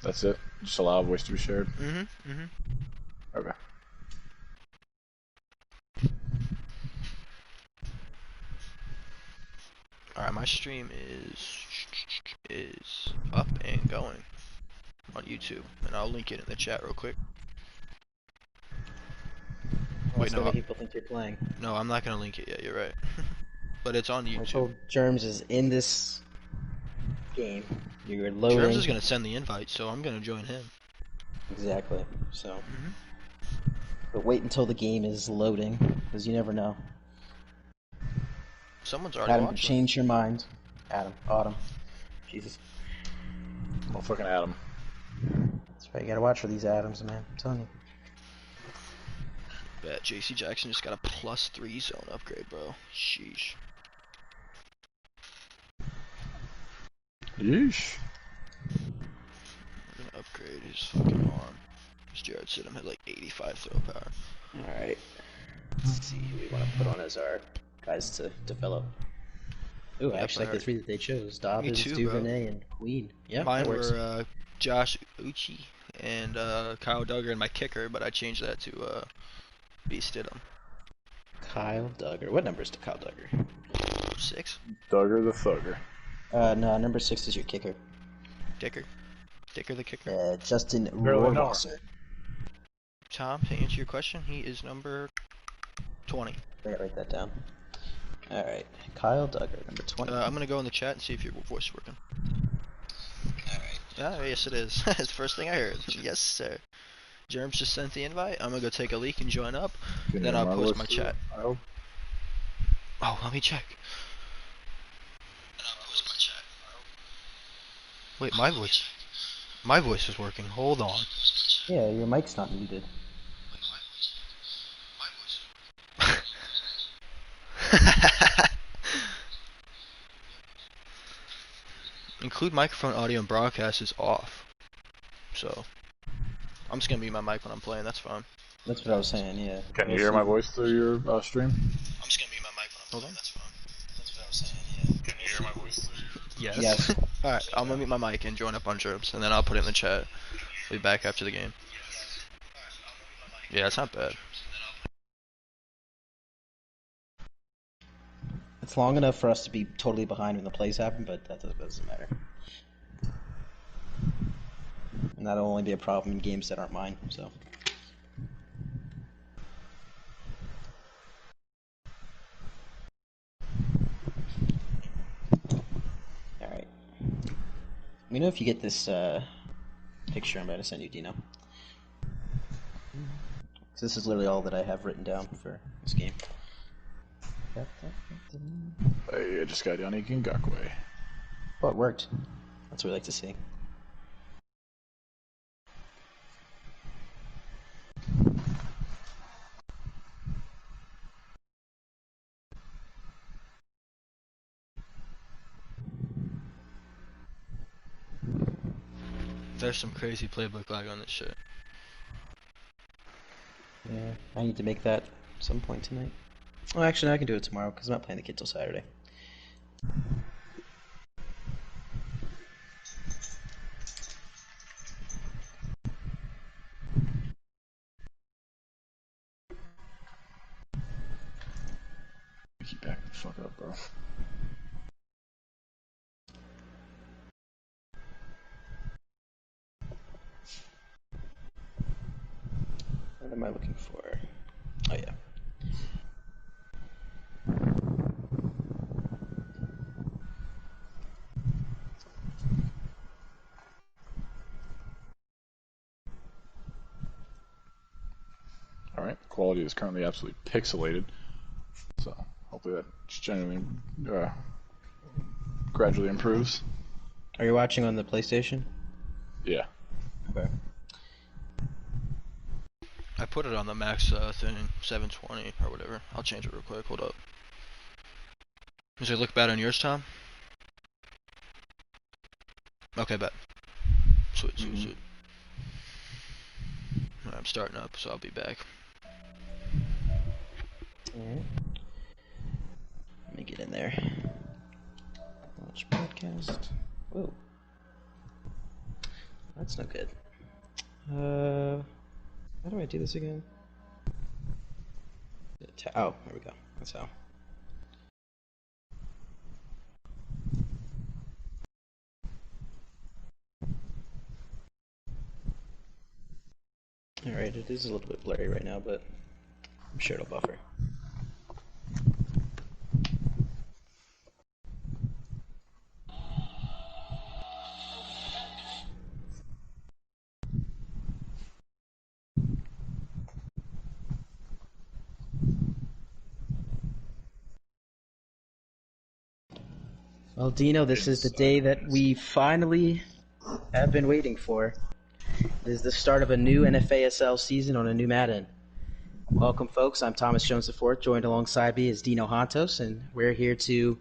That's it? Just allow voice to be shared? Okay. Alright, my stream is up and going on YouTube, and I'll link it in the chat real quick. Wait, no. People think you're playing. No, I'm not gonna link it yet. You're right, but it's on YouTube. I told Germs is in this game. You're loading. Germs is gonna send the invite, so I'm gonna join him. Exactly. So, but wait until the game is loading, because you never know. Someone's already Adam, watching. change your mind. Adam, Autumn. Jesus. Motherfucking Adam. That's right. You gotta watch for these Adams, man. I'm telling you. Bet JC Jackson just got a +3 zone upgrade, bro. Sheesh. Yeesh. I'm gonna upgrade his fucking arm. This Jared Sidham had like 85 throw power. Alright. Let's see who we want to put on as our guys to develop. Ooh, I actually like the three that they chose. Dobbins, Duvernay, and Queen. Yeah, mine were Josh Uchi and Kyle Duggar and my kicker, but I changed that to B. Stidham. Kyle Duggar. What number is Kyle Duggar? 6. Duggar the Thugger. No, number 6 is your kicker. Dicker the kicker. Justin Rohrwasser. Tom, to answer your question, he is number 20. Write that down. Alright, Kyle Duggar, number 20. I'm gonna go in the chat and see if your voice is working. Alright. Yes it is. That's the first thing I heard. Yes sir. Germs just sent the invite. I'm gonna go take a leak and join up. Then I'll post my chat. Oh, let me check. Wait, my voice is working. Hold on. Yeah, your mic's not muted. Include microphone audio and broadcast is off. So I'm just gonna mute my mic when I'm playing, that's fine. That's what I was saying, yeah. Can you hear my voice through your stream? I'm just gonna mute my mic when I'm playing, that's fine. That's what I was saying, yeah. Can you hear my voice through your... Yes. Alright, I'm gonna mute my mic and join up on Germs, and then I'll put it in the chat. I'll be back after the game. Yeah, it's not bad. It's long enough for us to be totally behind when the plays happen, but that doesn't matter. And that'll only be a problem in games that aren't mine, so. Alright. Let me know if you get this picture I'm about to send you, Dino. This is literally all that I have written down for this game. Hey, I just got Yannick Ngakwe. Well, it worked. That's what we like to see. There's some crazy playbook lag on this shit. Yeah, I need to make that at some point tonight. Well, actually, I can do it tomorrow because I'm not playing the kid till Saturday. Keep backing the fuck up, bro. What am I looking for? Oh, yeah. Alright, quality is currently absolutely pixelated. So, hopefully that genuinely gradually improves. Are you watching on the PlayStation? Yeah. Okay. I put it on the max thing, 720 or whatever. I'll change it real quick, hold up. Does it look bad on yours, Tom? Okay, bet. Sweet. Right, I'm starting up, so I'll be back. Alright. Let me get in there. Launch broadcast. Whoa. That's no good. How do I do this again? Oh, there we go. That's how. Alright, it is a little bit blurry right now, but I'm sure it'll buffer. Well, Dino, this is the day that we finally have been waiting for. It is the start of a new NFASL season on a new Madden. Welcome, folks. I'm Thomas Jones IV. Joined alongside me is Dino Hantos, and we're here to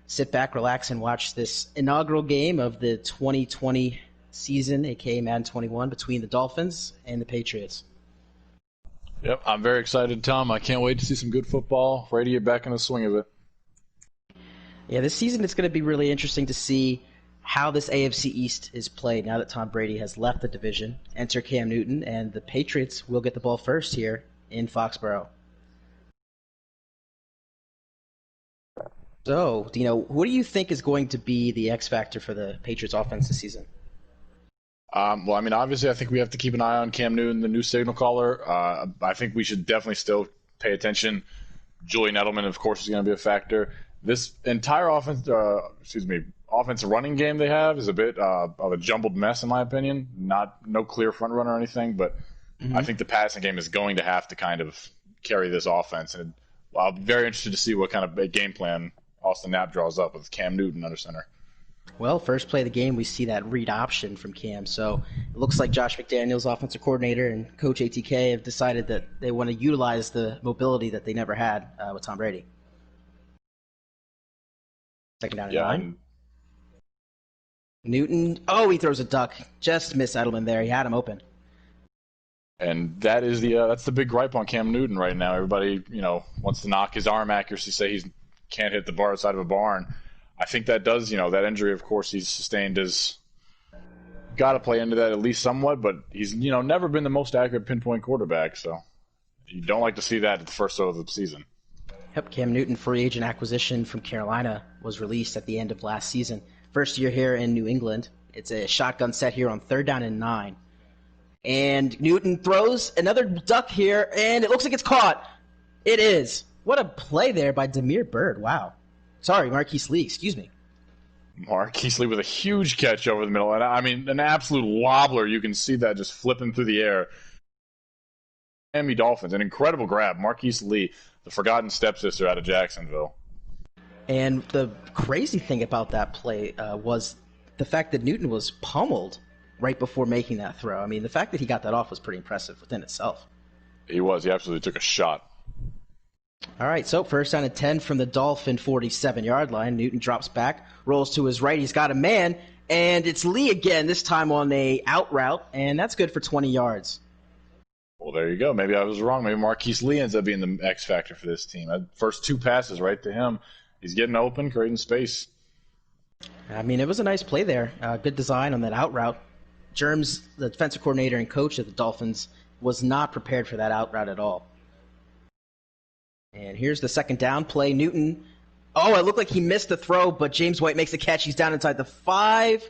sit back, relax, and watch this inaugural game of the 2020 season, aka Madden 21, between the Dolphins and the Patriots. Yep, I'm very excited, Tom. I can't wait to see some good football. Ready to get back in the swing of it. Yeah, this season it's going to be really interesting to see how this AFC East is played now that Tom Brady has left the division. Enter Cam Newton, and the Patriots will get the ball first here in Foxborough. So, Dino, what do you think is going to be the X factor for the Patriots offense this season? Well, I mean, obviously, I think we have to keep an eye on Cam Newton, the new signal caller. I think we should definitely still pay attention. Julian Edelman, of course, is going to be a factor. This entire offensive running game they have is a bit of a jumbled mess, in my opinion. No clear front runner or anything, but I think the passing game is going to have to kind of carry this offense. And I'll be very interested to see what kind of game plan Austin Knapp draws up with Cam Newton under center. Well, first play of the game, we see that read option from Cam. So it looks like Josh McDaniels, offensive coordinator, and Coach ATK have decided that they want to utilize the mobility that they never had with Tom Brady. Second down and 9. Newton, he throws a duck. Just missed Edelman there. He had him open. And that is that's the big gripe on Cam Newton right now. Everybody, wants to knock his arm accuracy, say he can't hit the bar outside of a barn. I think that does, that injury, of course, he's sustained has got to play into that at least somewhat, but he's, never been the most accurate pinpoint quarterback, so you don't like to see that at the first of the season. Yep, Cam Newton, free agent acquisition from Carolina, was released at the end of last season. First year here in New England. It's a shotgun set here on 3rd down and 9. And Newton throws another duck here, and it looks like it's caught. It is. What a play there by Demir Bird. Wow. Sorry, Marquise Lee. Excuse me. Marquise Lee with a huge catch over the middle. And I mean, an absolute wobbler. You can see that just flipping through the air. Miami Dolphins, an incredible grab. Marquise Lee, the forgotten stepsister out of Jacksonville. And the crazy thing about that play was the fact that Newton was pummeled right before making that throw. I mean, the fact that he got that off was pretty impressive within itself. He was. He absolutely took a shot. All right, so first down and 10 from the Dolphin 47-yard line. Newton drops back, rolls to his right. He's got a man, and it's Lee again, this time on a out route, and that's good for 20 yards. Well, there you go. Maybe I was wrong. Maybe Marquise Lee ends up being the X factor for this team. First 2 passes right to him. He's getting open, creating space. I mean, it was a nice play there. Good design on that out route. Germs, the defensive coordinator and coach of the Dolphins, was not prepared for that out route at all. And here's the second down play. Newton, it looked like he missed the throw, but James White makes the catch. He's down inside the 5.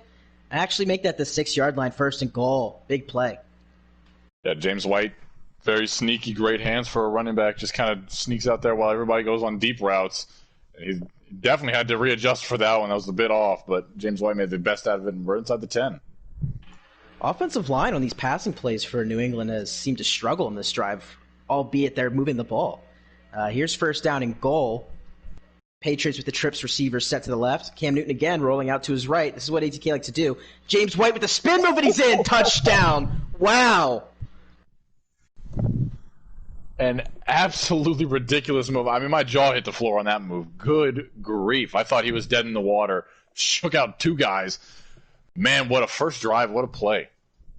Actually make that the 6-yard line, 1st and goal. Big play. Yeah, James White, very sneaky, great hands for a running back. Just kind of sneaks out there while everybody goes on deep routes. He definitely had to readjust for that one. That was a bit off, but James White made the best out of it, and we're inside the 10. Offensive line on these passing plays for New England has seemed to struggle in this drive, albeit they're moving the ball. Here's first down and goal. Patriots with the trips receiver set to the left. Cam Newton again rolling out to his right. This is what ATK likes to do. James White with the spin move, and he's in. Touchdown. Wow. An absolutely ridiculous move. I mean, my jaw hit the floor on that move. Good grief. I thought he was dead in the water. Shook out 2 guys. Man, what a first drive. What a play.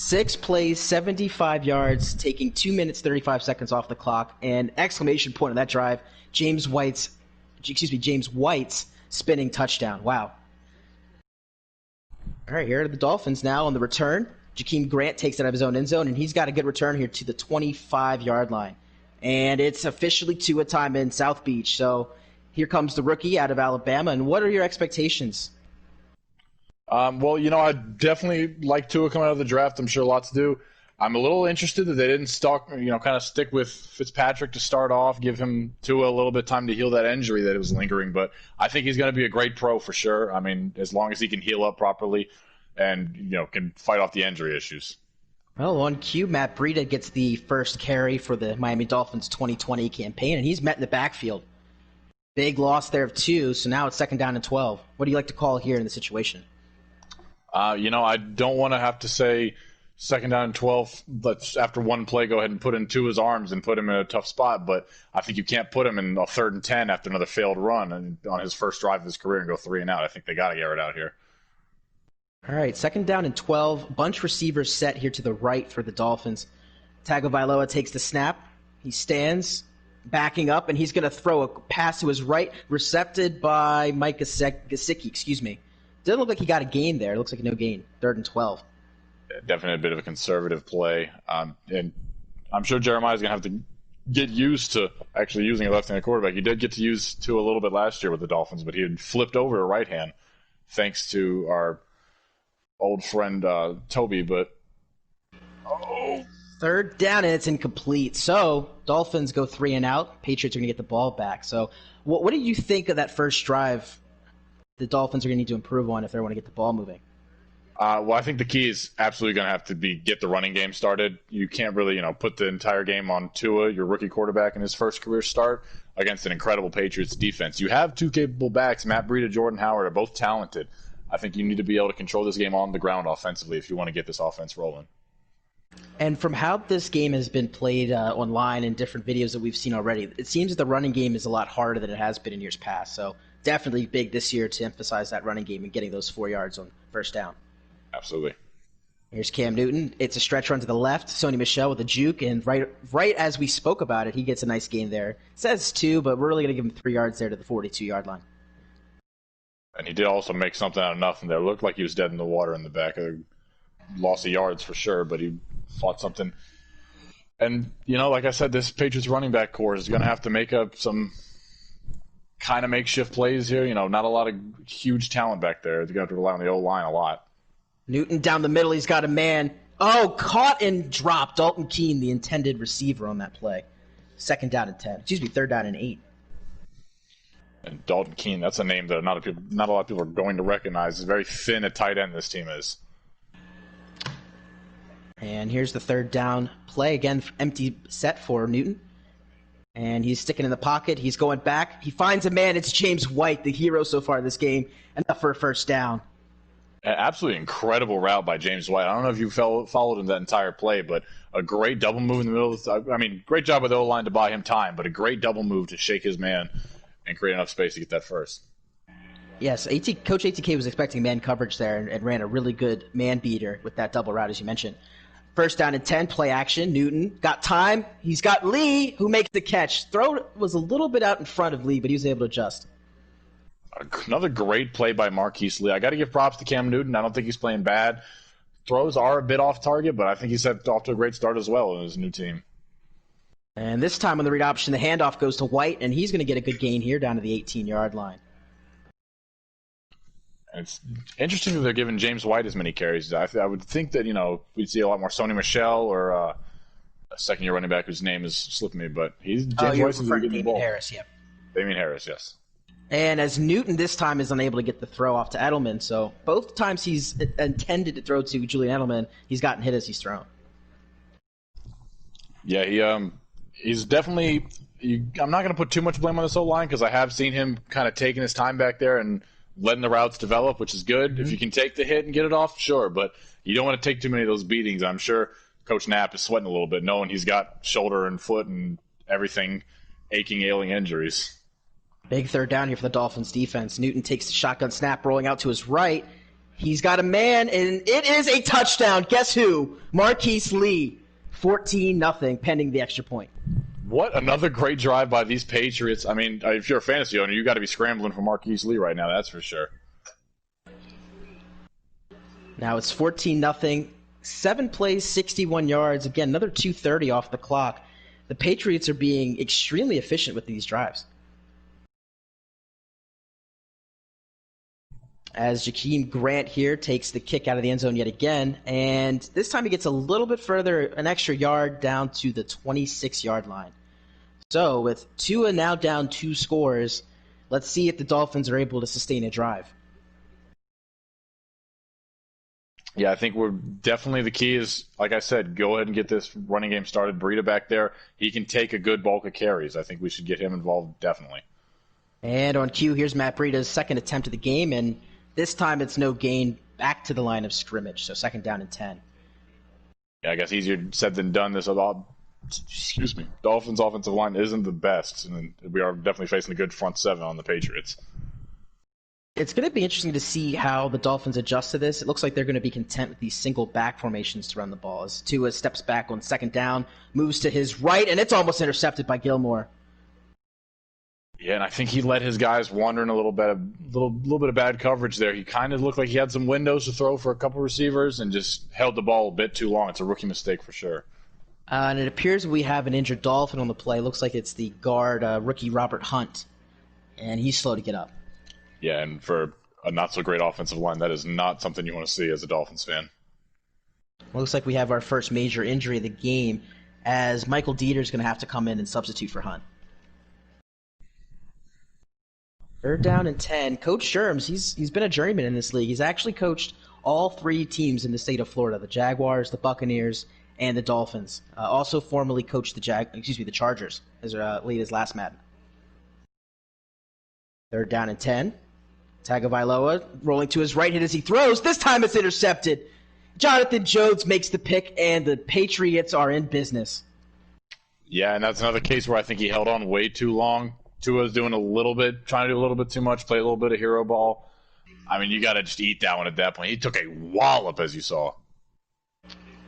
6 plays, 75 yards, taking 2 minutes, 35 seconds off the clock. And exclamation point on that drive, James White's spinning touchdown. Wow. All right, here are the Dolphins now on the return. Jakeem Grant takes it out of his own end zone, and he's got a good return here to the 25-yard line. And it's officially Tua time in South Beach. So here comes the rookie out of Alabama. And what are your expectations? Well, I definitely like Tua coming out of the draft. I'm sure lots do. I'm a little interested that they didn't kind of stick with Fitzpatrick to start off, give him Tua a little bit of time to heal that injury that was lingering. But I think he's going to be a great pro for sure. I mean, as long as he can heal up properly and, can fight off the injury issues. Well, on cue, Matt Breida gets the first carry for the Miami Dolphins 2020 campaign, and he's met in the backfield. Big loss there of 2, so now it's 2nd down and 12. What do you like to call here in the situation? I don't want to have to say 2nd down and 12, let's, after one play, go ahead and put in Tua's arms and put him in a tough spot. But I think you can't put him in a 3rd and 10 after another failed run and on his first drive of his career and go 3 and out. I think they got to get it out here. All right, 2nd down and 12. Bunch receivers set here to the right for the Dolphins. Tagovailoa takes the snap. He stands, backing up, and he's going to throw a pass to his right, recepted by Mike Gesicki. Doesn't look like he got a gain there. It looks like no gain. 3rd and 12. Definitely a bit of a conservative play. And I'm sure Jeremiah's going to have to get used to actually using a left-handed quarterback. He did get to use Tua a little bit last year with the Dolphins, but he had flipped over to right hand thanks to our old friend Toby. But 3rd down, and it's incomplete. So Dolphins go 3 and out. Patriots are going to get the ball back. So what do you think of that first drive the Dolphins are going to need to improve on if they want to get the ball moving? Well, I think the key is absolutely going to have to be get the running game started. You can't really, put the entire game on Tua, your rookie quarterback, in his first career start against an incredible Patriots defense. You have 2 capable backs. Matt Breida, Jordan Howard are both talented. I think you need to be able to control this game on the ground offensively if you want to get this offense rolling. And from how this game has been played online and different videos that we've seen already, it seems that the running game is a lot harder than it has been in years past. So definitely big this year to emphasize that running game and getting those 4 yards on first down. Absolutely. Here's Cam Newton. It's a stretch run to the left. Sony Michel with a juke, and right as we spoke about it, he gets a nice gain there. It says 2, but we're really going to give him 3 yards there to the 42-yard line. And he did also make something out of nothing there. It looked like he was dead in the water in the back. Loss of yards for sure, but he fought something. And, like I said, this Patriots running back core is going to have to make up some kind of makeshift plays here. Not a lot of huge talent back there. They're going to have to rely on the O-line a lot. Newton down the middle. He's got a man. Oh, caught and dropped. Dalton Keene, the intended receiver on that play. 2nd down and 10. 3rd down and 8. And Dalton Keene, that's a name that not a lot of people are going to recognize. It's very thin at tight end, this team is. And here's the 3rd down play. Again, empty set for Newton. And he's sticking in the pocket. He's going back. He finds a man. It's James White, the hero so far this game. Enough for a first down. An absolutely incredible route by James White. I don't know if you followed him that entire play, but a great double move in the middle. Great job by the O-line to buy him time, but a great double move to shake his man and create enough space to get that first. Yes, Coach ATK was expecting man coverage there and ran a really good man beater with that double route, as you mentioned. 1st down and 10, play action. Newton got time. He's got Lee, who makes the catch. Throw was a little bit out in front of Lee, but he was able to adjust. Another great play by Marquise Lee. I got to give props to Cam Newton. I don't think he's playing bad. Throws are a bit off target, but I think he's off to a great start as well in his new team. And this time on the read option, the handoff goes to White, and he's going to get a good gain here down to the 18-yard line. And it's interesting that they're giving James White as many carries. I would think that, we'd see a lot more Sony Michel or a second-year running back whose name is slipping me, but James White's going to get the ball. Harris, yep. Damian Harris, yes. And as Newton this time is unable to get the throw off to Edelman, so both times he's intended to throw to Julian Edelman, he's gotten hit as he's thrown. Yeah, he's definitely I'm not going to put too much blame on this O-line because I have seen him kind of taking his time back there and letting the routes develop, which is good. Mm-hmm. If you can take the hit and get it off, sure, but you don't want to take too many of those beatings. I'm sure Coach Knapp is sweating a little bit knowing he's got shoulder and foot and everything aching, ailing injuries. Big 3rd down here for the Dolphins defense. Newton takes the shotgun snap, rolling out to his right. He's got a man, and it is a touchdown. Guess who? Marquise Lee. 14-0, pending the extra point. What another great drive by these Patriots. I mean, if you're a fantasy owner, you got to be scrambling for Marquise Lee right now, that's for sure. Now it's 14-0, 7 plays, 61 yards. Again, another 230 off the clock. The Patriots are being extremely efficient with these drives. As Jakeem Grant here takes the kick out of the end zone yet again, and this time he gets a little bit further, an extra yard down to the 26-yard line. So with Tua now down 2 scores, let's see if the Dolphins are able to sustain a drive. Yeah, I think we're definitely the key is, like I said, go ahead and get this running game started. Breida back there, he can take a good bulk of carries. I think we should get him involved definitely. And on cue, here's Matt Breida's second attempt of the game, and this time it's no gain back to the line of scrimmage, so 2nd down and 10. Yeah, I guess easier said than done. Dolphins' offensive line isn't the best, and we are definitely facing a good front 7 on the Patriots. It's going to be interesting to see how the Dolphins adjust to this. It looks like they're going to be content with these single back formations to run the ball. As Tua steps back on 2nd down, moves to his right, and it's almost intercepted by Gilmore. Yeah, and I think he let his guys wander in a little bit of bad coverage there. He kind of looked like he had some windows to throw for a couple receivers and just held the ball a bit too long. It's a rookie mistake for sure. And it appears we have an injured Dolphin on the play. Looks like it's the guard, rookie Robert Hunt, and he's slow to get up. Yeah, and for a not-so-great offensive line, that is not something you want to see as a Dolphins fan. Well, looks like we have our first major injury of the game, as Michael Dieter's going to have to come in and substitute for Hunt. 3rd down and 10. Coach Sherms, he's been a journeyman in this league. He's actually coached all 3 teams in the state of Florida: the Jaguars, the Buccaneers, and the Dolphins. Also formerly coached the Chargers as late as last Madden. 3rd down and 10. Tagovailoa rolling to his right, hit as he throws. This time it's intercepted. Jonathan Jones makes the pick, and the Patriots are in business. Yeah, and that's another case where I think he held on way too long. Tua's trying to do a little bit too much, play a little bit of hero ball. I mean, you got to just eat that one at that point. He took a wallop, as you saw.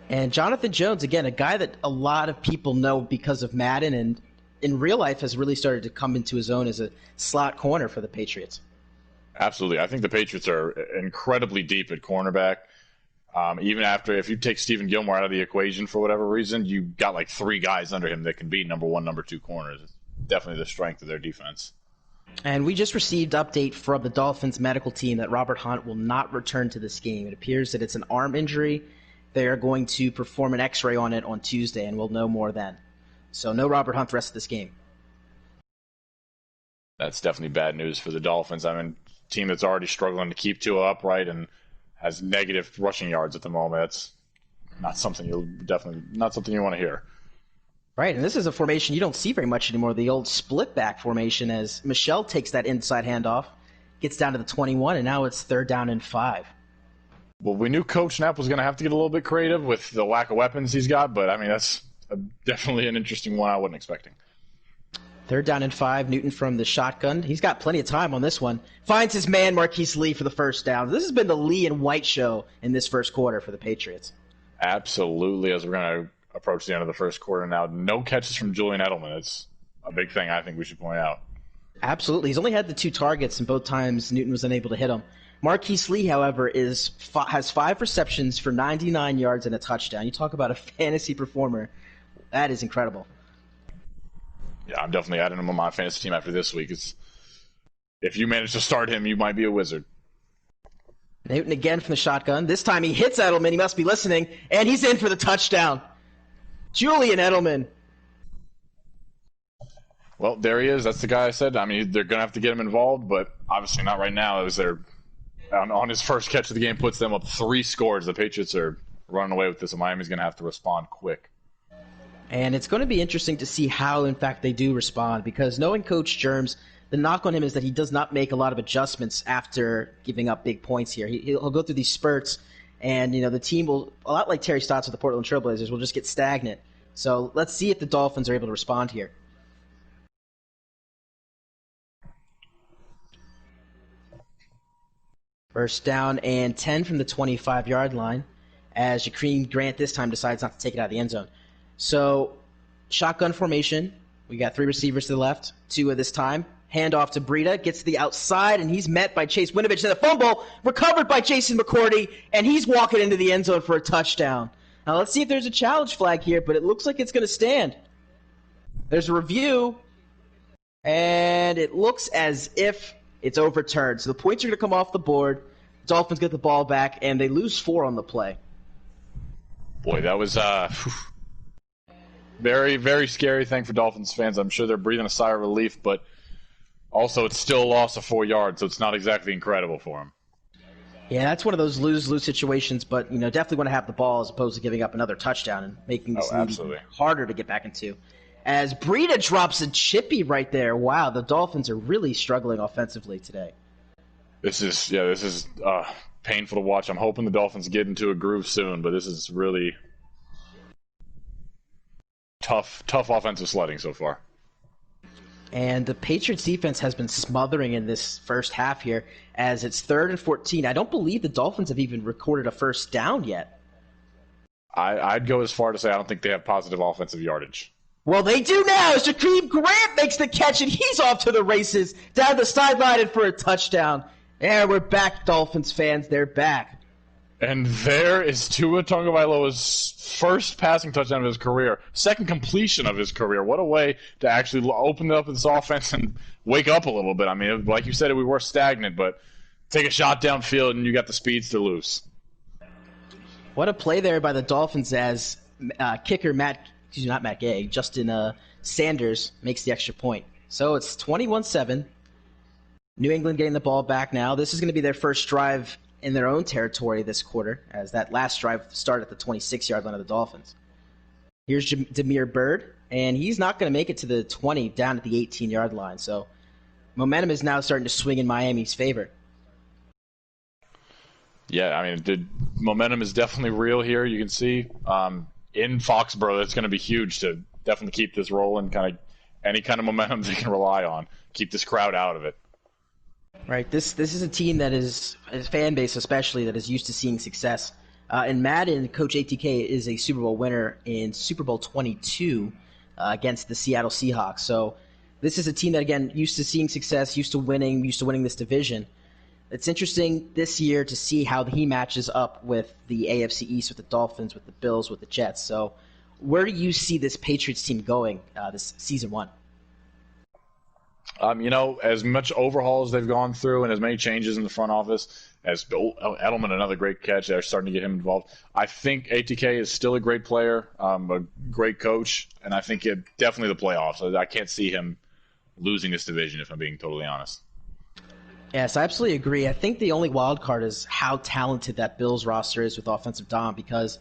And Jonathan Jones, again, a guy that a lot of people know because of Madden, and in real life has really started to come into his own as a slot corner for the Patriots. Absolutely. I think the Patriots are incredibly deep at cornerback. Even if you take Stephen Gilmore out of the equation for whatever reason, you got like 3 guys under him that can beat number 1, number 2 corners. It's definitely the strength of their defense. And we just received update from the Dolphins medical team that Robert Hunt will not return to this game. It appears that it's an arm injury. They are going to perform an x-ray on it on Tuesday, and we'll know more then. So no Robert Hunt the rest of this game. That's definitely bad news for the Dolphins. I mean, team that's already struggling to keep Tua upright and has negative rushing yards at the moment. That's not something you want to hear. Right, and this is a formation you don't see very much anymore, the old split back formation, as Michelle takes that inside handoff, gets down to the 21, and now it's 3rd down and 5. Well, we knew Coach Knapp was going to have to get a little bit creative with the lack of weapons he's got, but I mean, that's definitely an interesting one I wasn't expecting. 3rd down and 5, Newton from the shotgun. He's got plenty of time on this one. Finds his man, Marquise Lee, for the 1st down. This has been the Lee and White show in this first quarter for the Patriots. Absolutely, as we're going to approach the end of the first quarter now. No catches from Julian Edelman. It's a big thing I think we should point out. Absolutely. He's only had the 2 targets, and both times Newton was unable to hit him. Marquise Lee, however, has 5 receptions for 99 yards and a touchdown. You talk about a fantasy performer. That is incredible. Yeah, I'm definitely adding him on my fantasy team after this week. If you manage to start him, you might be a wizard. Newton again from the shotgun. This time he hits Edelman. He must be listening, and he's in for the touchdown. Julian Edelman. Well, there he is. That's the guy I said. I mean, they're going to have to get him involved, but obviously not right now. As they're on his first catch of the game, puts them up 3 scores. The Patriots are running away with this, and Miami's going to have to respond quick. And it's going to be interesting to see how, in fact, they do respond, because knowing Coach Germs, the knock on him is that he does not make a lot of adjustments after giving up big points here. He'll go through these spurts, and the team will, a lot like Terry Stotts with the Portland Trailblazers, will just get stagnant. So let's see if the Dolphins are able to respond here. First down and 10 from the 25-yard line, as Jakeem Grant this time decides not to take it out of the end zone. So, shotgun formation. We got 3 receivers to the left, 2 at this time. Handoff to Breida, gets to the outside, and he's met by Chase Winovich. Then a fumble, recovered by Jason McCourty, and he's walking into the end zone for a touchdown. Now let's see if there's a challenge flag here, but it looks like it's going to stand. There's a review, and it looks as if it's overturned. So the points are going to come off the board. Dolphins get the ball back, and they lose 4 on the play. Boy, that was very, very scary thing for Dolphins fans. I'm sure they're breathing a sigh of relief, but also it's still a loss of 4 yards, so it's not exactly incredible for them. Yeah, that's one of those lose-lose situations, but definitely want to have the ball as opposed to giving up another touchdown and making this harder to get back into. As Breida drops a chippy right there. Wow, the Dolphins are really struggling offensively today. This is painful to watch. I'm hoping the Dolphins get into a groove soon, but this is really tough offensive sledding so far. And the Patriots defense has been smothering in this first half here as it's 3rd and 14. I don't believe the Dolphins have even recorded a first down yet. I'd go as far to say I don't think they have positive offensive yardage. Well, they do now as Jakeem Grant makes the catch, and he's off to the races down the sideline and for a touchdown. And we're back, Dolphins fans. They're back. And there is Tua Tagovailoa's first passing touchdown of his career, second completion of his career. What a way to actually open up this offense and wake up a little bit. I mean, like you said, we were stagnant, but take a shot downfield and you got the speeds to loose. What a play there by the Dolphins as kicker Justin Sanders makes the extra point. So it's 21-7. New England getting the ball back now. This is going to be their first drive in their own territory this quarter, as that last drive started at the 26-yard line of the Dolphins. Here's Damiere Byrd, and he's not going to make it to the 20 down at the 18-yard line. So momentum is now starting to swing in Miami's favor. Yeah, I mean, the momentum is definitely real here. You can see in Foxborough, it's going to be huge to definitely keep this rolling, any kind of momentum they can rely on. Keep this crowd out of it. Right. This is a team that is a fan base, especially, that is used to seeing success. In Madden, Coach ATK is a Super Bowl winner in Super Bowl 22 against the Seattle Seahawks. So this is a team that, again, used to seeing success, used to winning this division. It's interesting this year to see how he matches up with the AFC East, with the Dolphins, with the Bills, with the Jets. So where do you see this Patriots team going this season 1? As much overhaul as they've gone through and as many changes in the front office, as Edelman, another great catch, they're starting to get him involved. I think ATK is still a great player, a great coach, and I think definitely the playoffs. I can't see him losing this division, if I'm being totally honest. Yes, I absolutely agree. I think the only wild card is how talented that Bills roster is with offensive dom, because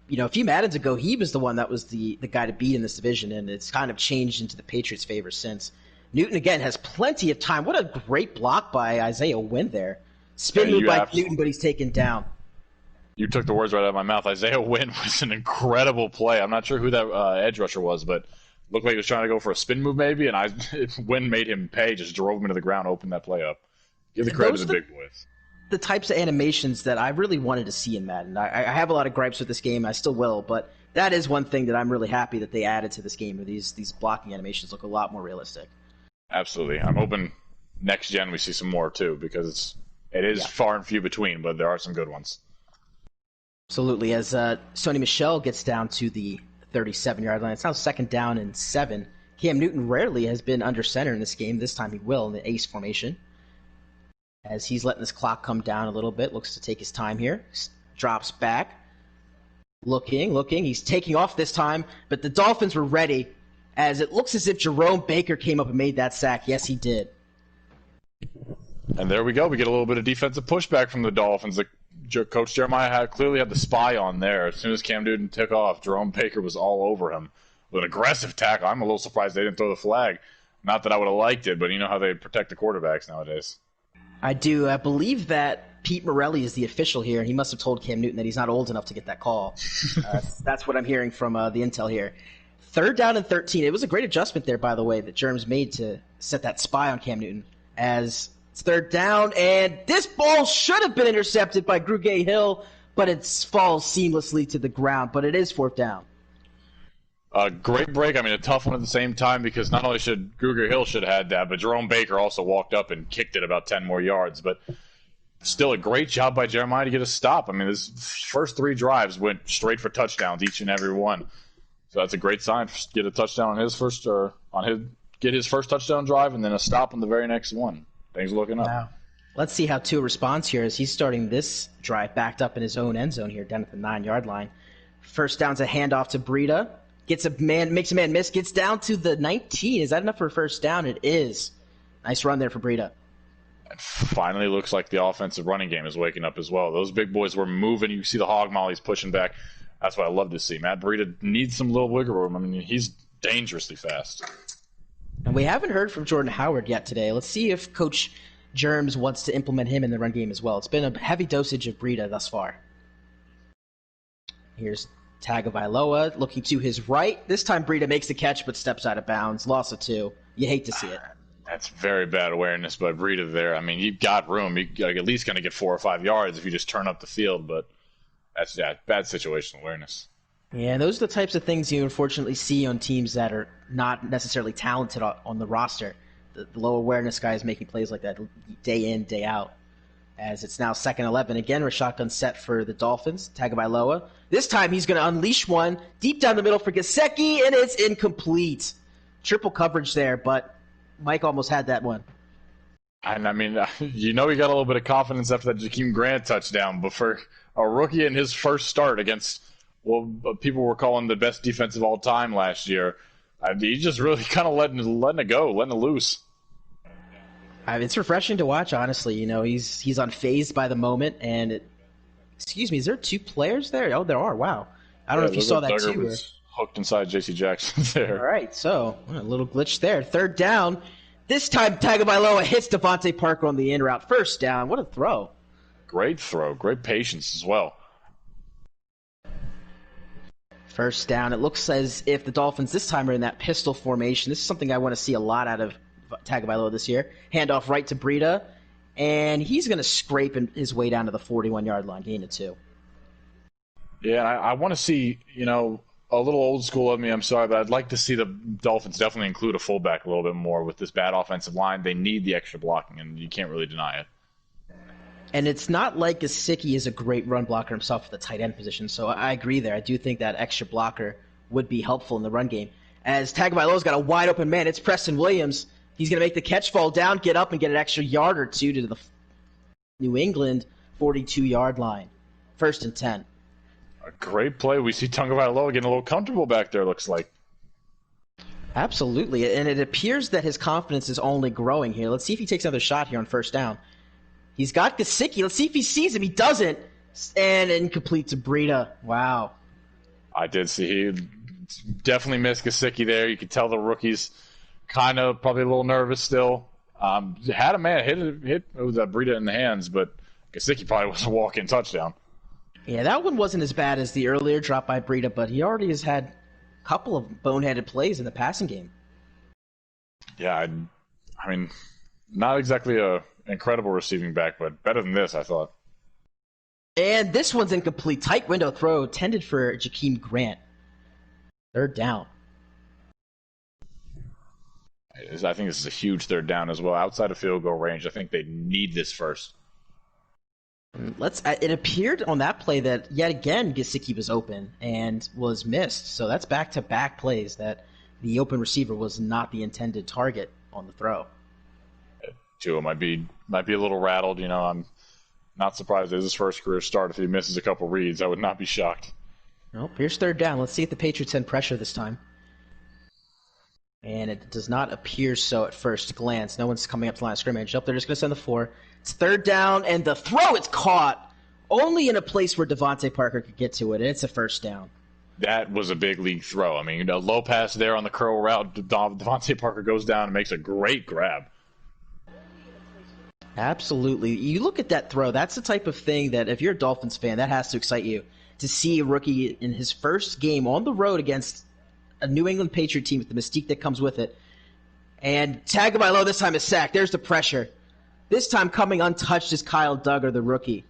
a few Maddens ago, he was the one that was the guy to beat in this division, and it's kind of changed into the Patriots' favor since. Newton, again, has plenty of time. What a great block by Isaiah Wynn there. Spin move by Newton, but he's taken down. You took the words right out of my mouth. Isaiah Wynn was an incredible play. I'm not sure who that edge rusher was, but looked like he was trying to go for a spin move maybe, and Wynn made him pay, just drove him to the ground, opened that play up. Give the credit to the big boys. The types of animations that I really wanted to see in Madden. I have a lot of gripes with this game. I still will, but that is one thing that I'm really happy that they added to this game, where these blocking animations look a lot more realistic. Absolutely. I'm hoping next gen we see some more too, because it is far and few between, but there are some good ones. Absolutely. As Sony Michel gets down to the 37-yard line, it's now 2nd down and 7. Cam Newton rarely has been under center in this game. This time he will in the ace formation. As he's letting this clock come down a little bit, looks to take his time here. Drops back. Looking. He's taking off this time, but the Dolphins were ready, as it looks as if Jerome Baker came up and made that sack. Yes, he did. And there we go. We get a little bit of defensive pushback from the Dolphins. Coach Jeremiah clearly had the spy on there. As soon as Cam Newton took off, Jerome Baker was all over him with an aggressive tackle. I'm a little surprised they didn't throw the flag. Not that I would have liked it, but you know how they protect the quarterbacks nowadays. I do. I believe that Pete Morelli is the official here, and he must have told Cam Newton that he's not old enough to get that call. That's what I'm hearing from the intel here. 3rd down and 13. It was a great adjustment there, by the way, that Germs made to set that spy on Cam Newton. As it's 3rd down, and this ball should have been intercepted by Grugier Hill, but it falls seamlessly to the ground. But it is 4th down. Great break. I mean, a tough one at the same time because not only should Gruger Hill should have had that, but Jerome Baker also walked up and kicked it about 10 more yards. But still a great job by Jeremiah to get a stop. I mean, his first 3 drives went straight for touchdowns, each and every one. So that's a great sign. Get a touchdown on his first, get his first touchdown drive, and then a stop on the very next one. Things are looking up. Wow. Let's see how Tua responds here as he's starting this drive backed up in his own end zone here down at the 9-yard line. First down's a handoff to Breida. Makes a man miss, gets down to the 19. Is that enough for a first down? It is. Nice run there for Breida. It finally looks like the offensive running game is waking up as well. Those big boys were moving. You see the hog mollies pushing back. That's what I love to see. Matt Breida needs some little wiggle room. I mean, he's dangerously fast. And we haven't heard from Jordan Howard yet today. Let's see if Coach Germs wants to implement him in the run game as well. It's been a heavy dosage of Breida thus far. Here's Tagovailoa looking to his right. This time Breida makes the catch but steps out of bounds. Loss of 2. You hate to see it. That's very bad awareness by Breida there. I mean, you've got room. You're at least going to get 4 or 5 yards if you just turn up the field, but that's bad situational awareness. Yeah, and those are the types of things you unfortunately see on teams that are not necessarily talented on the roster. The low awareness guys making plays like that day in, day out. As it's now 2nd 11. Again, we're shotgun set for the Dolphins. Tagovailoa. This time he's going to unleash one deep down the middle for Gesicki, and it's incomplete. Triple coverage there, but Mike almost had that one. And, I mean, he got a little bit of confidence after that Jakeem Grant touchdown, but for a rookie in his first start against what people were calling the best defense of all time last year, he's just really kind of letting it go, letting it loose. It's refreshing to watch, honestly. He's unfazed by the moment, and excuse me, is there 2 players there? Oh, there are. Wow. I don't know if you saw that Duggar too. Was hooked inside J.C. Jackson there. All right, so a little glitch there. 3rd down. This time Tagovailoa hits Devontae Parker on the in route. First down. What a throw. Great throw. Great patience as well. First down. It looks as if the Dolphins this time are in that pistol formation. This is something I want to see a lot out of Tagovailoa this year. Handoff right to Breida, and he's going to scrape his way down to the 41-yard line, gain of 2. Yeah, I want to see, a little old school of me, I'm sorry, but I'd like to see the Dolphins definitely include a fullback a little bit more with this bad offensive line. They need the extra blocking, and you can't really deny it. And it's not like Gesicki is a great run blocker himself at the tight end position, so I agree there. I do think that extra blocker would be helpful in the run game. As Tagovailoa's got a wide open man, it's Preston Williams. He's going to make the catch, fall down, get up, and get an extra yard or 2 to the New England 42-yard line. 1st and 10. A great play. We see Tagovailoa getting a little comfortable back there, looks like. Absolutely, and it appears that his confidence is only growing here. Let's see if he takes another shot here on 1st down. He's got Gesicki. Let's see if he sees him. He doesn't. And incomplete to Breida. Wow. I did see he definitely missed Gesicki there. You could tell the rookie's kind of probably a little nervous still. Had a man hit it was Breida in the hands, but Gesicki probably was a walk-in touchdown. Yeah, that one wasn't as bad as the earlier drop by Breida, but he already has had a couple of boneheaded plays in the passing game. Yeah, I mean, not exactly a incredible receiving back, but better than this, I thought. And this one's incomplete. Tight window throw intended for Jakeem Grant. 3rd down. I think this is a huge 3rd down as well. Outside of field goal range, I think they need this first. It appeared on that play that, yet again, Gesicki was open and was missed. So that's back-to-back plays that the open receiver was not the intended target on the throw. Tua might be a little rattled. I'm not surprised it's his first career start. If he misses a couple reads, I would not be shocked. Nope, here's 3rd down. Let's see if the Patriots send pressure this time. And it does not appear so at first glance. No one's coming up to the line of scrimmage. They're just going to send the 4. It's 3rd down, and the throw is caught only in a place where Devontae Parker could get to it, and it's a 1st down. That was a big league throw. I mean, a low pass there on the curl route. Devontae Parker goes down and makes a great grab. Absolutely. You look at that throw, that's the type of thing that if you're a Dolphins fan, that has to excite you. To see a rookie in his first game on the road against a New England Patriot team with the mystique that comes with it. And Tagovailoa this time is sacked. There's the pressure. This time coming untouched is Kyle Duggar, the rookie.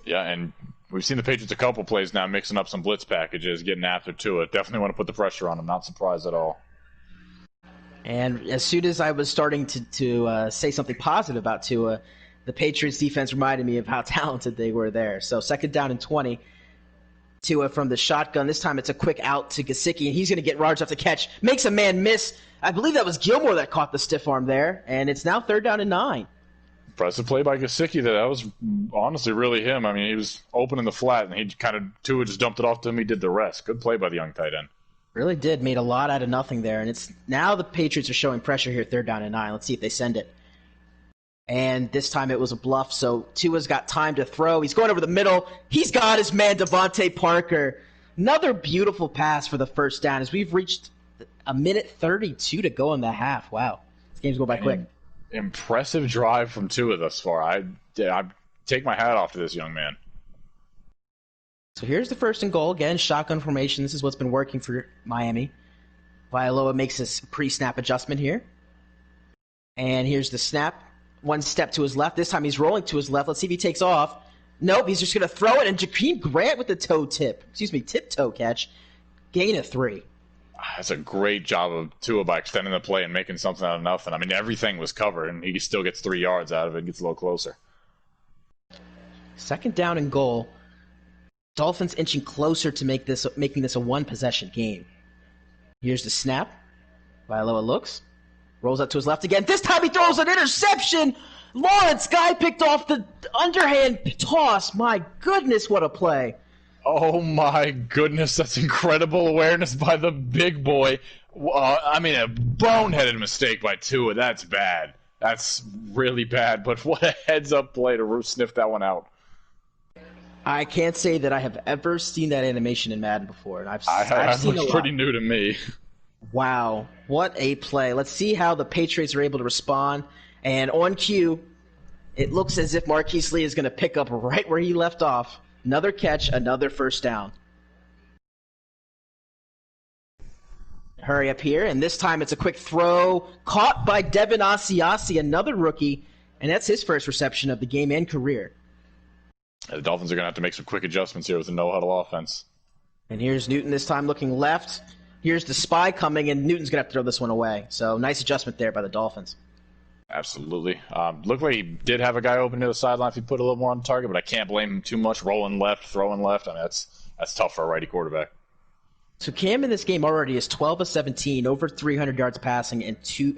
Yeah, and we've seen the Patriots a couple plays now mixing up some blitz packages, getting after Tua. Definitely want to put the pressure on him. Not surprised at all. And as soon as I was starting to say something positive about Tua, the Patriots defense reminded me of how talented they were there. So 2nd down and 20. Tua from the shotgun. This time it's a quick out to Gesicki, and he's going to get yards off the catch. Makes a man miss. I believe that was Gilmore that caught the stiff arm there, and it's now 3rd down and 9. Impressive play by Gesicki. That was honestly really him. I mean, he was open in the flat, and he kind of Tua just dumped it off to him. He did the rest. Good play by the young tight end. Really did. Made a lot out of nothing there, and it's now the Patriots are showing pressure here, 3rd down and 9. Let's see if they send it. And this time it was a bluff, so Tua's got time to throw. He's going over the middle. He's got his man, Devontae Parker. Another beautiful pass for the 1st down as we've reached a minute 32 to go in the half. Wow. This game's going by quick. Impressive drive from Tua thus far. I take my hat off to this young man. So here's the 1st and goal. Again, shotgun formation. This is what's been working for Miami. Vailoa makes this pre-snap adjustment here. And here's the snap. 1 step to his left. This time he's rolling to his left. Let's see if he takes off. Nope, he's just going to throw it. And Jakeem Grant with the tip-toe catch. Gain of 3. That's a great job of Tua by extending the play and making something out of nothing. I mean, everything was covered, and he still gets 3 yards out of it. Gets a little closer. 2nd down and goal. Dolphins inching closer to making this a 1-possession game. Here's the snap. Vailoa looks. Rolls up to his left again. This time he throws an interception. Lawrence Guy picked off the underhand toss. My goodness, what a play. Oh, my goodness. That's incredible awareness by the big boy. I mean, a boneheaded mistake by Tua. That's bad. That's really bad. But what a heads-up play to sniff that one out. I can't say that I have ever seen that animation in Madden before. And I've seen it. It's pretty new to me. Wow, what a play. Let's see how the Patriots are able to respond. And on cue, it looks as if Marquise Lee is going to pick up right where he left off. Another catch, another 1st down. Hurry up here, and this time it's a quick throw. Caught by Devin Asiasi, another rookie, and that's his first reception of the game and career. The Dolphins are going to have to make some quick adjustments here with the no-huddle offense. And here's Newton this time looking left. Here's the spy coming, and Newton's going to have to throw this one away. So nice adjustment there by the Dolphins. Absolutely. Looked like he did have a guy open to the sideline if he put a little more on the target, but I can't blame him too much. Rolling left, throwing left. I mean, that's tough for a righty quarterback. So Cam in this game already is 12 of 17, over 300 yards passing, and 3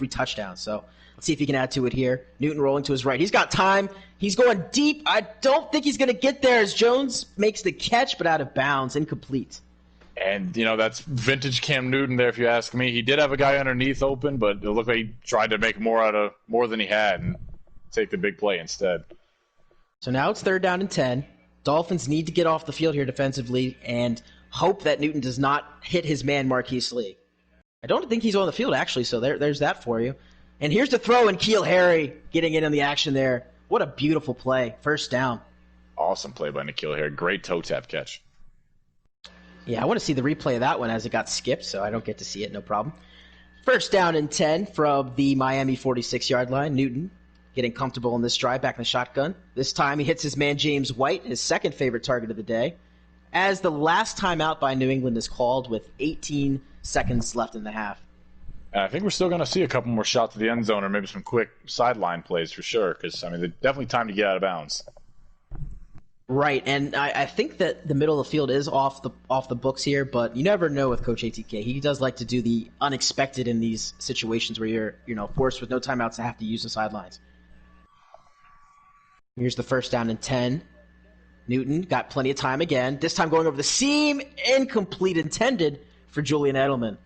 touchdowns. So let's see if he can add to it here. Newton rolling to his right. He's got time. He's going deep. I don't think he's going to get there as Jones makes the catch, but out of bounds, incomplete. And, that's vintage Cam Newton there, if you ask me. He did have a guy underneath open, but it looked like he tried to make more than he had and take the big play instead. So now it's 3rd down and 10. Dolphins need to get off the field here defensively and hope that Newton does not hit his man, Marquise Lee. I don't think he's on the field, actually, so there's that for you. And here's the throw, and Keel Harry getting in on the action there. What a beautiful play. 1st down. Awesome play by N'Keal Harry. Great toe tap catch. Yeah, I want to see the replay of that one as it got skipped, so I don't get to see it, no problem. 1st down and 10 from the Miami 46-yard line. Newton getting comfortable in this drive, back in the shotgun. This time he hits his man James White, his 2nd favorite target of the day, as the last time out by New England is called with 18 seconds left in the half. And I think we're still going to see a couple more shots to the end zone or maybe some quick sideline plays for sure because, they're definitely time to get out of bounds. Right, and I think that the middle of the field is off the books here, but you never know with Coach ATK. He does like to do the unexpected in these situations where you're forced with no timeouts to have to use the sidelines. Here's the 1st down and 10. Newton got plenty of time again. This time going over the seam, incomplete, intended for Julian Edelman.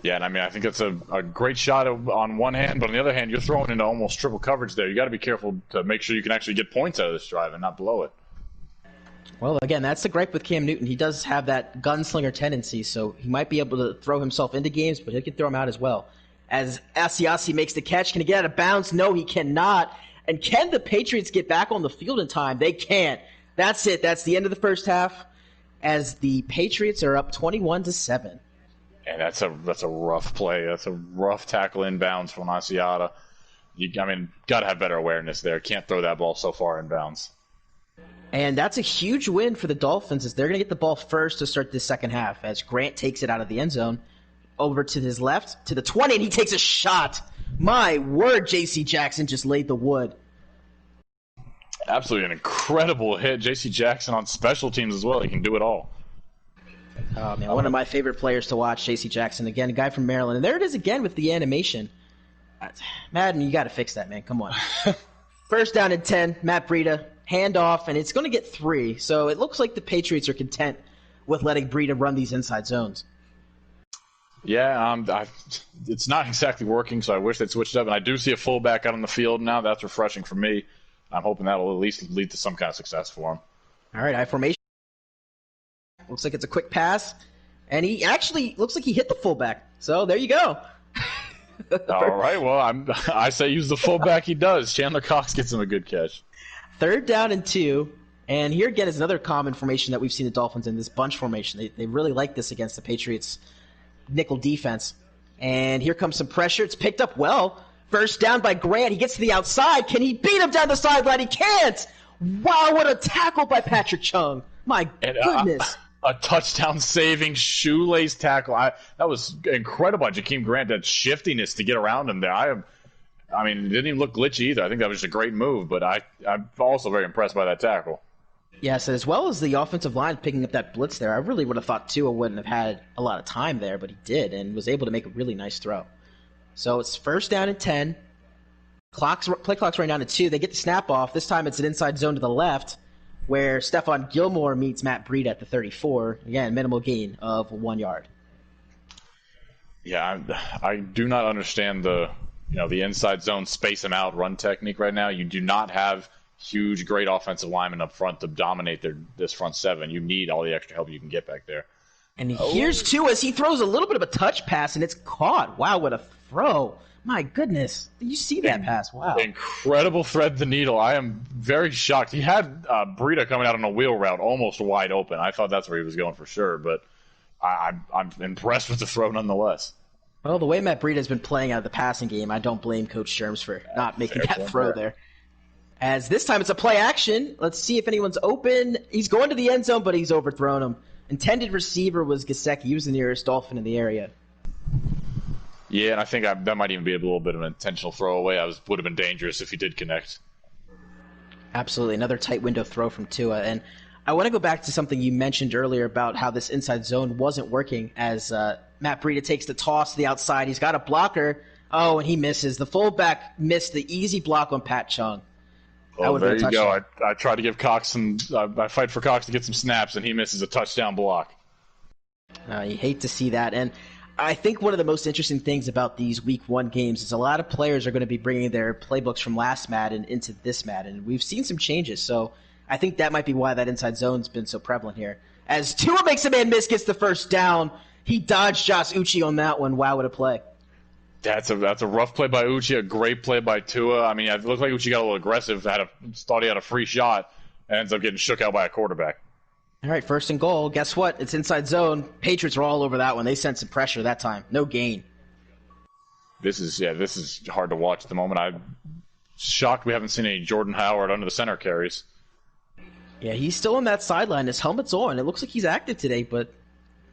Yeah, and I think that's a great shot on one hand, but on the other hand, you're throwing into almost triple coverage there. You got to be careful to make sure you can actually get points out of this drive and not blow it. Well, again, that's the gripe with Cam Newton. He does have that gunslinger tendency, so he might be able to throw himself into games, but he can throw them out as well. As Asiasi makes the catch, can he get out of bounds? No, he cannot. And can the Patriots get back on the field in time? They can't. That's it. That's the end of the first half, as the Patriots are up 21-7. And that's a rough play. That's a rough tackle inbounds from Asiata. Got to have better awareness there. Can't throw that ball so far inbounds. And that's a huge win for the Dolphins, as they're going to get the ball first to start this second half, as Grant takes it out of the end zone over to his left to the 20, and he takes a shot. My word, J.C. Jackson just laid the wood. Absolutely an incredible hit. J.C. Jackson on special teams as well. He can do it all. Oh, man, one of my favorite players to watch, J.C. Jackson. Again, a guy from Maryland. And there it is again with the animation. Madden, you got to fix that, man. Come on. First down and 10, Matt Breida. Handoff, and it's going to get 3. So it looks like the Patriots are content with letting Breida run these inside zones. Yeah, it's not exactly working, so I wish they'd switched up. And I do see a fullback out on the field now. That's refreshing for me. I'm hoping that will at least lead to some kind of success for him. All right, I formation. Looks like it's a quick pass, and he actually looks like he hit the fullback. So there you go. All right, well, I say use the fullback he does. Chandler Cox gets him a good catch. 3rd down and 2, and here again is another common formation that we've seen the Dolphins in, this bunch formation. They really like this against the Patriots' nickel defense. And here comes some pressure. It's picked up well. First down by Grant. He gets to the outside. Can he beat him down the sideline? He can't! Wow, what a tackle by Patrick Chung. My goodness. A touchdown-saving shoelace tackle. That was incredible by Jakeem Grant, that shiftiness to get around him there. I mean, it didn't even look glitchy either. I think that was just a great move, but I'm also very impressed by that tackle. Yes, as well as the offensive line picking up that blitz there. I really would have thought Tua wouldn't have had a lot of time there, but he did and was able to make a really nice throw. So it's first down and 10. Play clock's right down to 2. They get the snap off. This time it's an inside zone to the left where Stephon Gilmore meets Matt Breida at the 34. Again, minimal gain of 1 yard. Yeah, I do not understand the inside zone space them out run technique right now. You do not have huge, great offensive linemen up front to dominate this front seven. You need all the extra help you can get back there. And here's Tua as he throws a little bit of a touch pass, and it's caught. Wow, what a throw. My goodness. Did you see that pass? Wow. Incredible thread the needle. I am very shocked. He had Breida coming out on a wheel route almost wide open. I thought that's where he was going for sure, but I'm impressed with the throw nonetheless. Well, the way Matt Breida has been playing out of the passing game, I don't blame Coach Sherms for not making that throw there. As this time it's a play action. Let's see if anyone's open. He's going to the end zone, but he's overthrown him. Intended receiver was Gesicki. He was the nearest Dolphin in the area. Yeah, and I think that might even be a little bit of an intentional throwaway. Would have been dangerous if he did connect. Absolutely. Another tight window throw from Tua. And I want to go back to something you mentioned earlier about how this inside zone wasn't working as Matt Breida takes the toss to the outside. He's got a blocker. Oh, and he misses. The fullback missed the easy block on Pat Chung. Oh, there you go. I tried to give Cox I fight for Cox to get some snaps, and he misses a touchdown block. You hate to see that. And I think one of the most interesting things about these Week 1 games is a lot of players are going to be bringing their playbooks from last Madden into this Madden. We've seen some changes, so I think that might be why that inside zone's been so prevalent here. As Tua makes a man miss, gets the first down. He dodged Josh Uche on that one. Wow, what a play. That's a rough play by Uche, a great play by Tua. I mean, it looked like Uche got a little aggressive, thought he had a free shot, and ends up getting shook out by a quarterback. All right, 1st and goal. Guess what? It's inside zone. Patriots are all over that one. They sent some pressure that time. No gain. This is hard to watch at the moment. I'm shocked we haven't seen any Jordan Howard under the center carries. Yeah, he's still on that sideline. His helmet's on. It looks like he's active today, but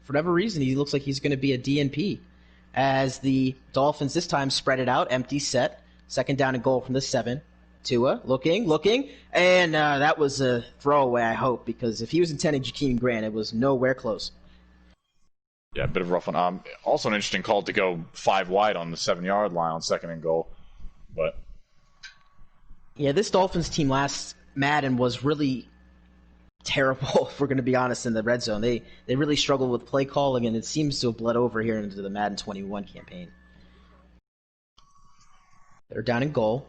for whatever reason, he looks like he's going to be a DNP. As the Dolphins this time spread it out, empty set, 2nd down and goal from the 7. Tua looking, and that was a throwaway, I hope, because if he was intending Jakeem Grant, it was nowhere close. Yeah, a bit of a rough one. Also an interesting call to go 5 wide on the 7-yard line on 2nd and goal. But yeah, this Dolphins team last Madden was really terrible, if we're going to be honest, in the red zone. They really struggled with play calling, and it seems to have bled over here into the Madden 21 campaign. They're down in goal.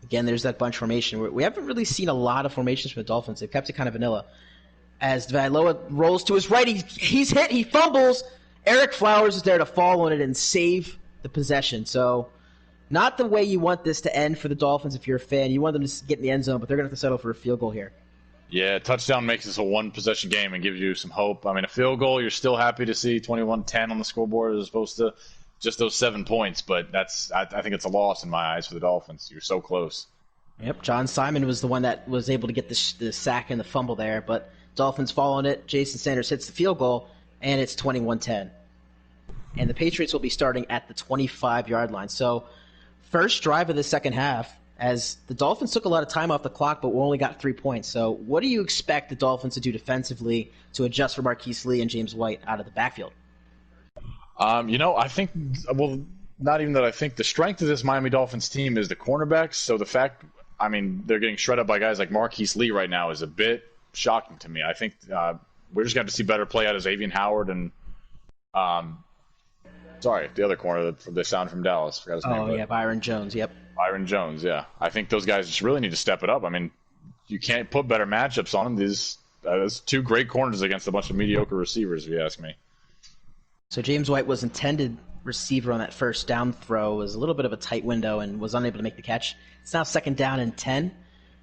Again, there's that bunch formation. We haven't really seen a lot of formations from the Dolphins. They've kept it kind of vanilla. As Vailoa rolls to his right, he's hit, he fumbles. Eric Flowers is there to fall on it and save the possession. So not the way you want this to end for the Dolphins if you're a fan. You want them to get in the end zone, but they're going to have to settle for a field goal here. Yeah, touchdown makes this a one-possession game and gives you some hope. I mean, a field goal, you're still happy to see 21-10 on the scoreboard as opposed to just those 7 points, but I think it's a loss in my eyes for the Dolphins. You're so close. Yep, John Simon was the one that was able to get the sack and the fumble there, but Dolphins fall on it. Jason Sanders hits the field goal, and it's 21-10. And the Patriots will be starting at the 25-yard line. So first drive of the second half, as the Dolphins took a lot of time off the clock, but we only got 3 points. So what do you expect the Dolphins to do defensively to adjust for Marquise Lee and James White out of the backfield? I think, well, not even that I think the strength of this Miami Dolphins team is the cornerbacks. So the fact, they're getting shredded by guys like Marquise Lee right now is a bit shocking to me. I think we're just going to see better play out of Xavier Howard and, the other corner, the sound from Dallas. Forgot his name. Oh, yeah, Byron Jones, yep. Byron Jones, yeah. I think those guys just really need to step it up. You can't put better matchups on them. There's two great corners against a bunch of mediocre receivers, if you ask me. So James White was intended receiver on that first down throw. It was a little bit of a tight window and was unable to make the catch. It's now 2nd down and 10.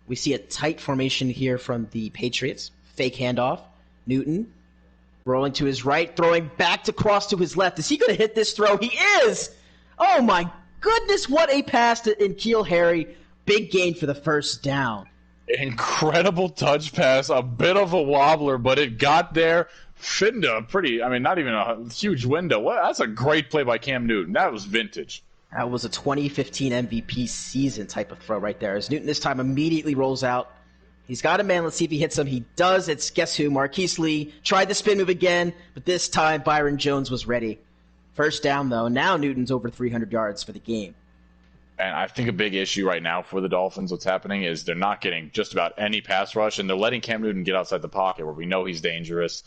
We see a tight formation here from the Patriots. Fake handoff. Newton rolling to his right, throwing back to cross to his left. Is he going to hit this throw? He is! Oh my goodness, what a pass to N'Keal Harry. Big gain for the first down. Incredible touch pass, a bit of a wobbler, but it got there. Fit into a pretty, not even a huge window. That's a great play by Cam Newton. That was vintage. That was a 2015 MVP season type of throw right there. As Newton this time immediately rolls out. He's got a man. Let's see if he hits him. He does. It's guess who? Marquise Lee tried the spin move again, but this time Byron Jones was ready. First down, though. Now Newton's over 300 yards for the game. And I think a big issue right now for the Dolphins, what's happening is they're not getting just about any pass rush, and they're letting Cam Newton get outside the pocket where we know he's dangerous.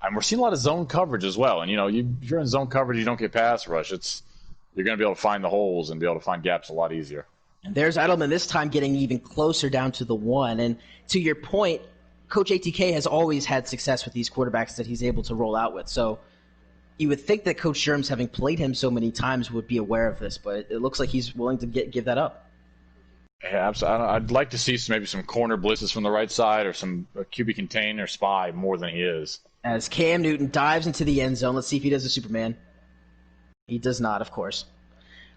And we're seeing a lot of zone coverage as well. And, if you're in zone coverage, you don't get pass rush. You're going to be able to find the holes and be able to find gaps a lot easier. And there's Edelman this time getting even closer down to the 1. And to your point, Coach ATK has always had success with these quarterbacks that he's able to roll out with. So you would think that Coach Sherms, having played him so many times, would be aware of this. But it looks like he's willing to give that up. Yeah, absolutely. I'd like to see maybe some corner blitzes from the right side or some QB contain or spy more than he is. As Cam Newton dives into the end zone. Let's see if he does a Superman. He does not, of course.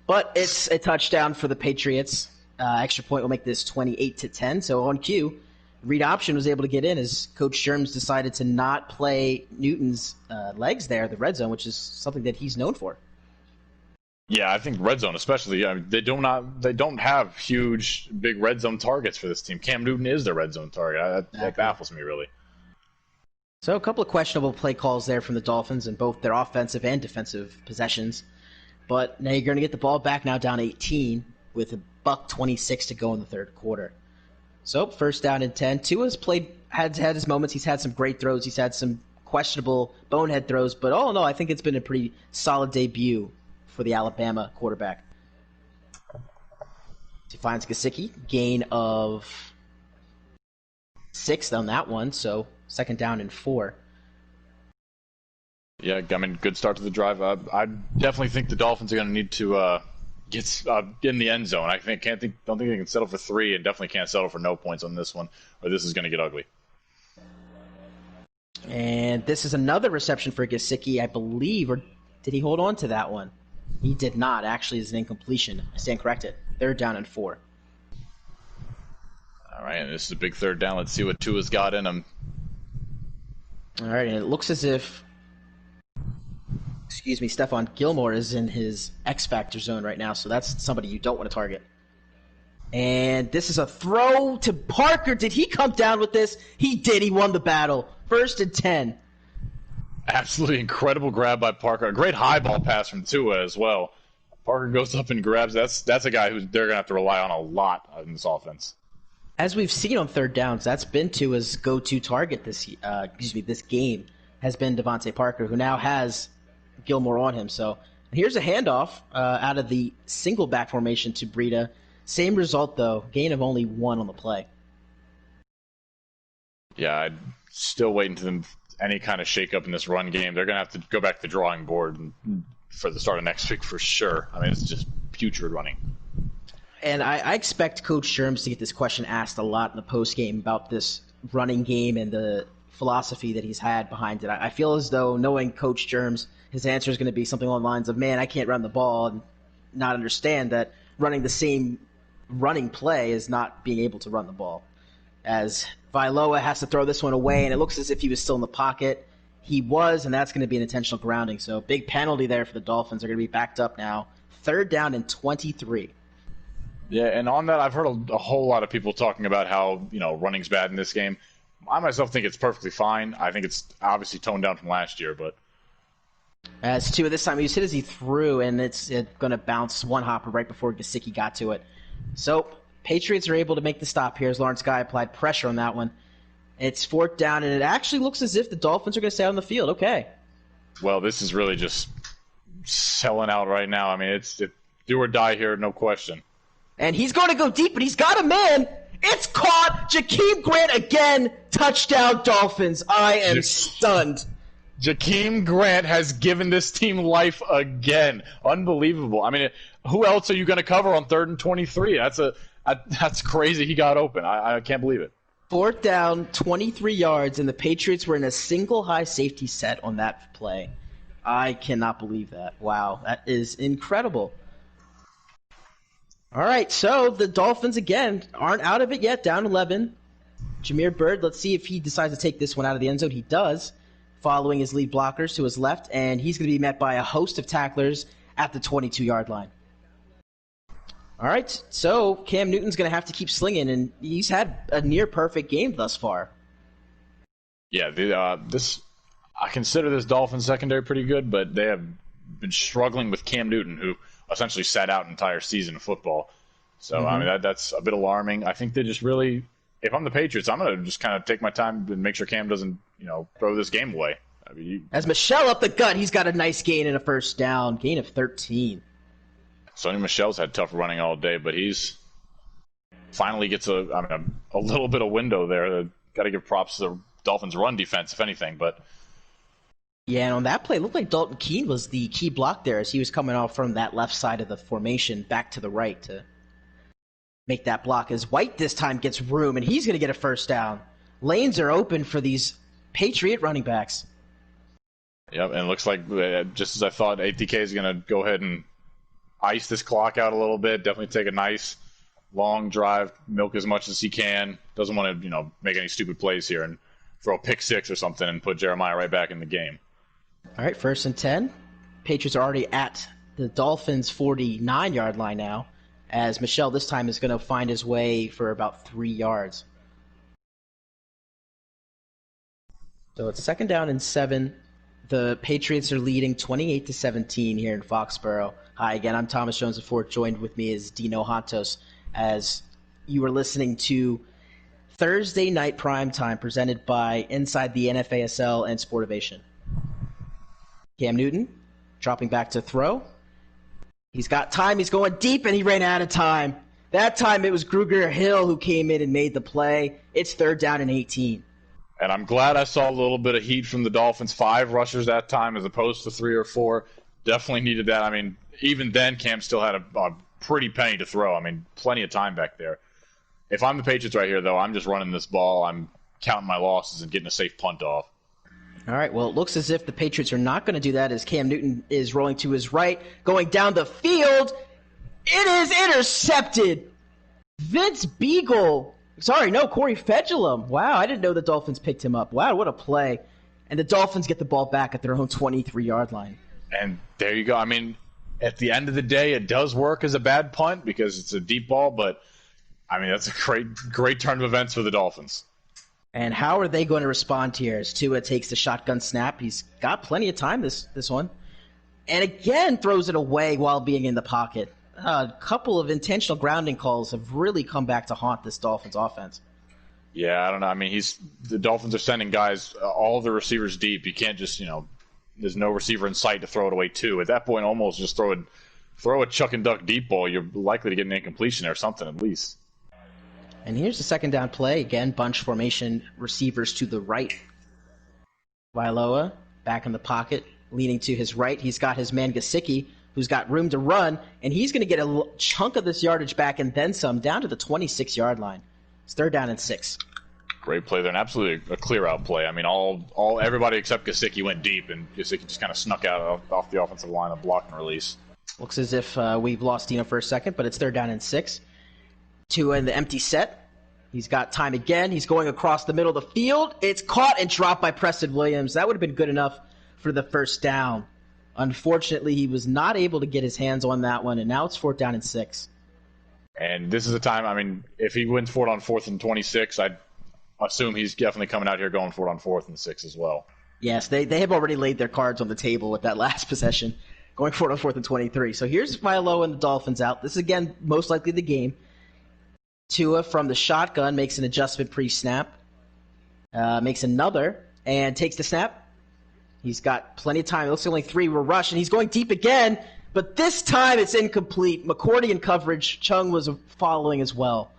But it's a touchdown for the Patriots. Extra point will make this 28-10. So on cue, read option was able to get in as Coach Sherms decided to not play Newton's legs there, the red zone, which is something that he's known for. Yeah, I think red zone especially. They don't have huge, big red zone targets for this team. Cam Newton is their red zone target. That baffles me, really. So a couple of questionable play calls there from the Dolphins in both their offensive and defensive possessions. But now you're going to get the ball back now down 18 with $1:26 to go in the third quarter. So first down and 10. Tua's had his moments. He's had some great throws. He's had some questionable bonehead throws. But all in all, I think it's been a pretty solid debut for the Alabama quarterback. He finds Gesicki. Gain of 6 on that one. So 2nd down and 4. Yeah, good start to the drive. I definitely think the Dolphins are going to need to get in the end zone. Don't think they can settle for 3, and definitely can't settle for no points on this one, or this is going to get ugly. And this is another reception for Gesicki, I believe, or did he hold on to that one? He did not. Actually, it's an incompletion. I stand corrected. 3rd down and 4. All right, and this is a big 3rd down. Let's see what Tua's got in him. All right, and it looks as if Stephon Gilmore is in his X-Factor zone right now, so that's somebody you don't want to target. And this is a throw to Parker. Did he come down with this? He did. He won the battle. 1st and 10. Absolutely incredible grab by Parker. A great high ball pass from Tua as well. Parker goes up and grabs. That's a guy who they're going to have to rely on a lot in this offense. As we've seen on 3rd downs, that's been Tua's go-to target this game has been Devontae Parker, who now has Gilmore on him. So here's a handoff out of the single back formation to Breida. Same result, though. Gain of only 1 on the play. Yeah, I'm still waiting for any kind of shakeup in this run game. They're going to have to go back to the drawing board for the start of next week for sure. It's just putrid running. And I expect Coach Sherms to get this question asked a lot in the postgame about this running game and the philosophy that he's had behind it. I feel as though, knowing Coach Sherms, his answer is going to be something along the lines of, man, I can't run the ball, and not understand that running the same running play is not being able to run the ball. As Vailoa has to throw this one away, and it looks as if he was still in the pocket. He was, and that's going to be an intentional grounding. So big penalty there for the Dolphins. They're going to be backed up now. 3rd down and 23. Yeah, and on that, I've heard a whole lot of people talking about how, running's bad in this game. I myself think it's perfectly fine. I think it's obviously toned down from last year, but... As Tua this time, he was hit as he threw, and it's going to bounce one hopper right before Gesicki got to it. So, Patriots are able to make the stop here as Lawrence Guy applied pressure on that one. It's 4th down, and it actually looks as if the Dolphins are going to stay on the field. Okay. Well, this is really just selling out right now. I mean, it's do or die here, no question. And he's going to go deep, but he's got a man. It's caught. Jakeem Grant again. Touchdown, Dolphins. I am stunned. Jakeem Grant has given this team life again. Unbelievable. I mean, who else are you going to cover on 3rd and 23? That's crazy. He got open. I can't believe it. 4th down, 23 yards, and the Patriots were in a single high safety set on that play. I cannot believe that. Wow, that is incredible. All right, so the Dolphins, again, aren't out of it yet, down 11. Jameer Byrd, let's see if he decides to take this one out of the end zone. He does, following his lead blockers to his left, and he's going to be met by a host of tacklers at the 22-yard line. All right, so Cam Newton's going to have to keep slinging, and he's had a near-perfect game thus far. Yeah, I consider this Dolphins secondary pretty good, but they have been struggling with Cam Newton, who essentially sat out an entire season of football. So, I mean, that's a bit alarming. I think they just really, if I'm the Patriots, I'm going to just kind of take my time and make sure Cam doesn't, throw this game away. I mean, as Michel up the gut, he's got a nice gain and a 1st down, gain of 13. Sonny Michel's had tough running all day, but he's finally gets a little bit of window there. Got to give props to the Dolphins' run defense, if anything, but... Yeah, and on that play, it looked like Dalton Keene was the key block there as he was coming off from that left side of the formation back to the right to make that block. As White this time gets room, and he's going to get a 1st down. Lanes are open for these Patriot running backs. Yep, and it looks like, just as I thought, ATK is going to go ahead and ice this clock out a little bit. Definitely take a nice, long drive, milk as much as he can. Doesn't want to, make any stupid plays here and throw a pick 6 or something and put Jeremiah right back in the game. All right, 1st and 10. Patriots are already at the Dolphins' 49-yard line now, as Michel this time is going to find his way for about 3 yards. So it's 2nd down and 7. The Patriots are leading 28-17 here in Foxborough. Hi again, I'm Thomas Jones IV. Joined with me is Dino Hantos, as you are listening to Thursday Night Primetime presented by Inside the NFASL and Sportivation. Cam Newton dropping back to throw. He's got time. He's going deep, and he ran out of time. That time it was Gruger Hill who came in and made the play. It's 3rd down and 18. And I'm glad I saw a little bit of heat from the Dolphins. 5 rushers that time as opposed to 3 or 4. Definitely needed that. I mean, even then, Cam still had a pretty penny to throw. I mean, plenty of time back there. If I'm the Patriots right here, though, I'm just running this ball. I'm counting my losses and getting a safe punt off. All right, well, it looks as if the Patriots are not going to do that as Cam Newton is rolling to his right, going down the field. It is intercepted. Vince Beagle. Sorry, no, Corey Fedulum. Wow, I didn't know the Dolphins picked him up. Wow, what a play. And the Dolphins get the ball back at their own 23-yard line. And there you go. I mean, at the end of the day, it does work as a bad punt because it's a deep ball, but, I mean, that's a great turn of events for the Dolphins. And how are they going to respond here as Tua takes the shotgun snap? He's got plenty of time, this one. And again throws it away while being in the pocket. A couple of intentional grounding calls have really come back to haunt this Dolphins offense. Yeah, I don't know. I mean, the Dolphins are sending guys, all the receivers deep. You can't just, there's no receiver in sight to throw it away to. At that point, almost just throw a chuck and duck deep ball. You're likely to get an incompletion or something at least. And here's the 2nd down play. Again, bunch formation, receivers to the right. Vailoa back in the pocket, leaning to his right. He's got his man Gesicki, who's got room to run, and he's going to get a chunk of this yardage back and then some down to the 26-yard line. It's 3rd down and 6. Great play there, and absolutely a clear-out play. I mean, everybody except Gesicki went deep, and Gesicki just kind of snuck out off the offensive line of block and release. Looks as if we've lost Dino for a second, but it's 3rd down and 6. Tua in the empty set. He's got time again. He's going across the middle of the field. It's caught and dropped by Preston Williams. That would have been good enough for the first down. Unfortunately, he was not able to get his hands on that one, and now it's 4th down and 6. And this is the time, I mean, if he wins for it on 4th and 26, I'd assume he's definitely coming out here going for it on 4th and 6 as well. Yes, they have already laid their cards on the table with that last possession, going for it on 4th and 23. So here's Milo and the Dolphins out. This is, again, most likely the game. Tua from the shotgun makes an adjustment pre-snap, makes another, and takes the snap. He's got plenty of time. It looks like only 3 were rushed, and he's going deep again, but this time it's incomplete. McCourty in coverage. Chung was following as well.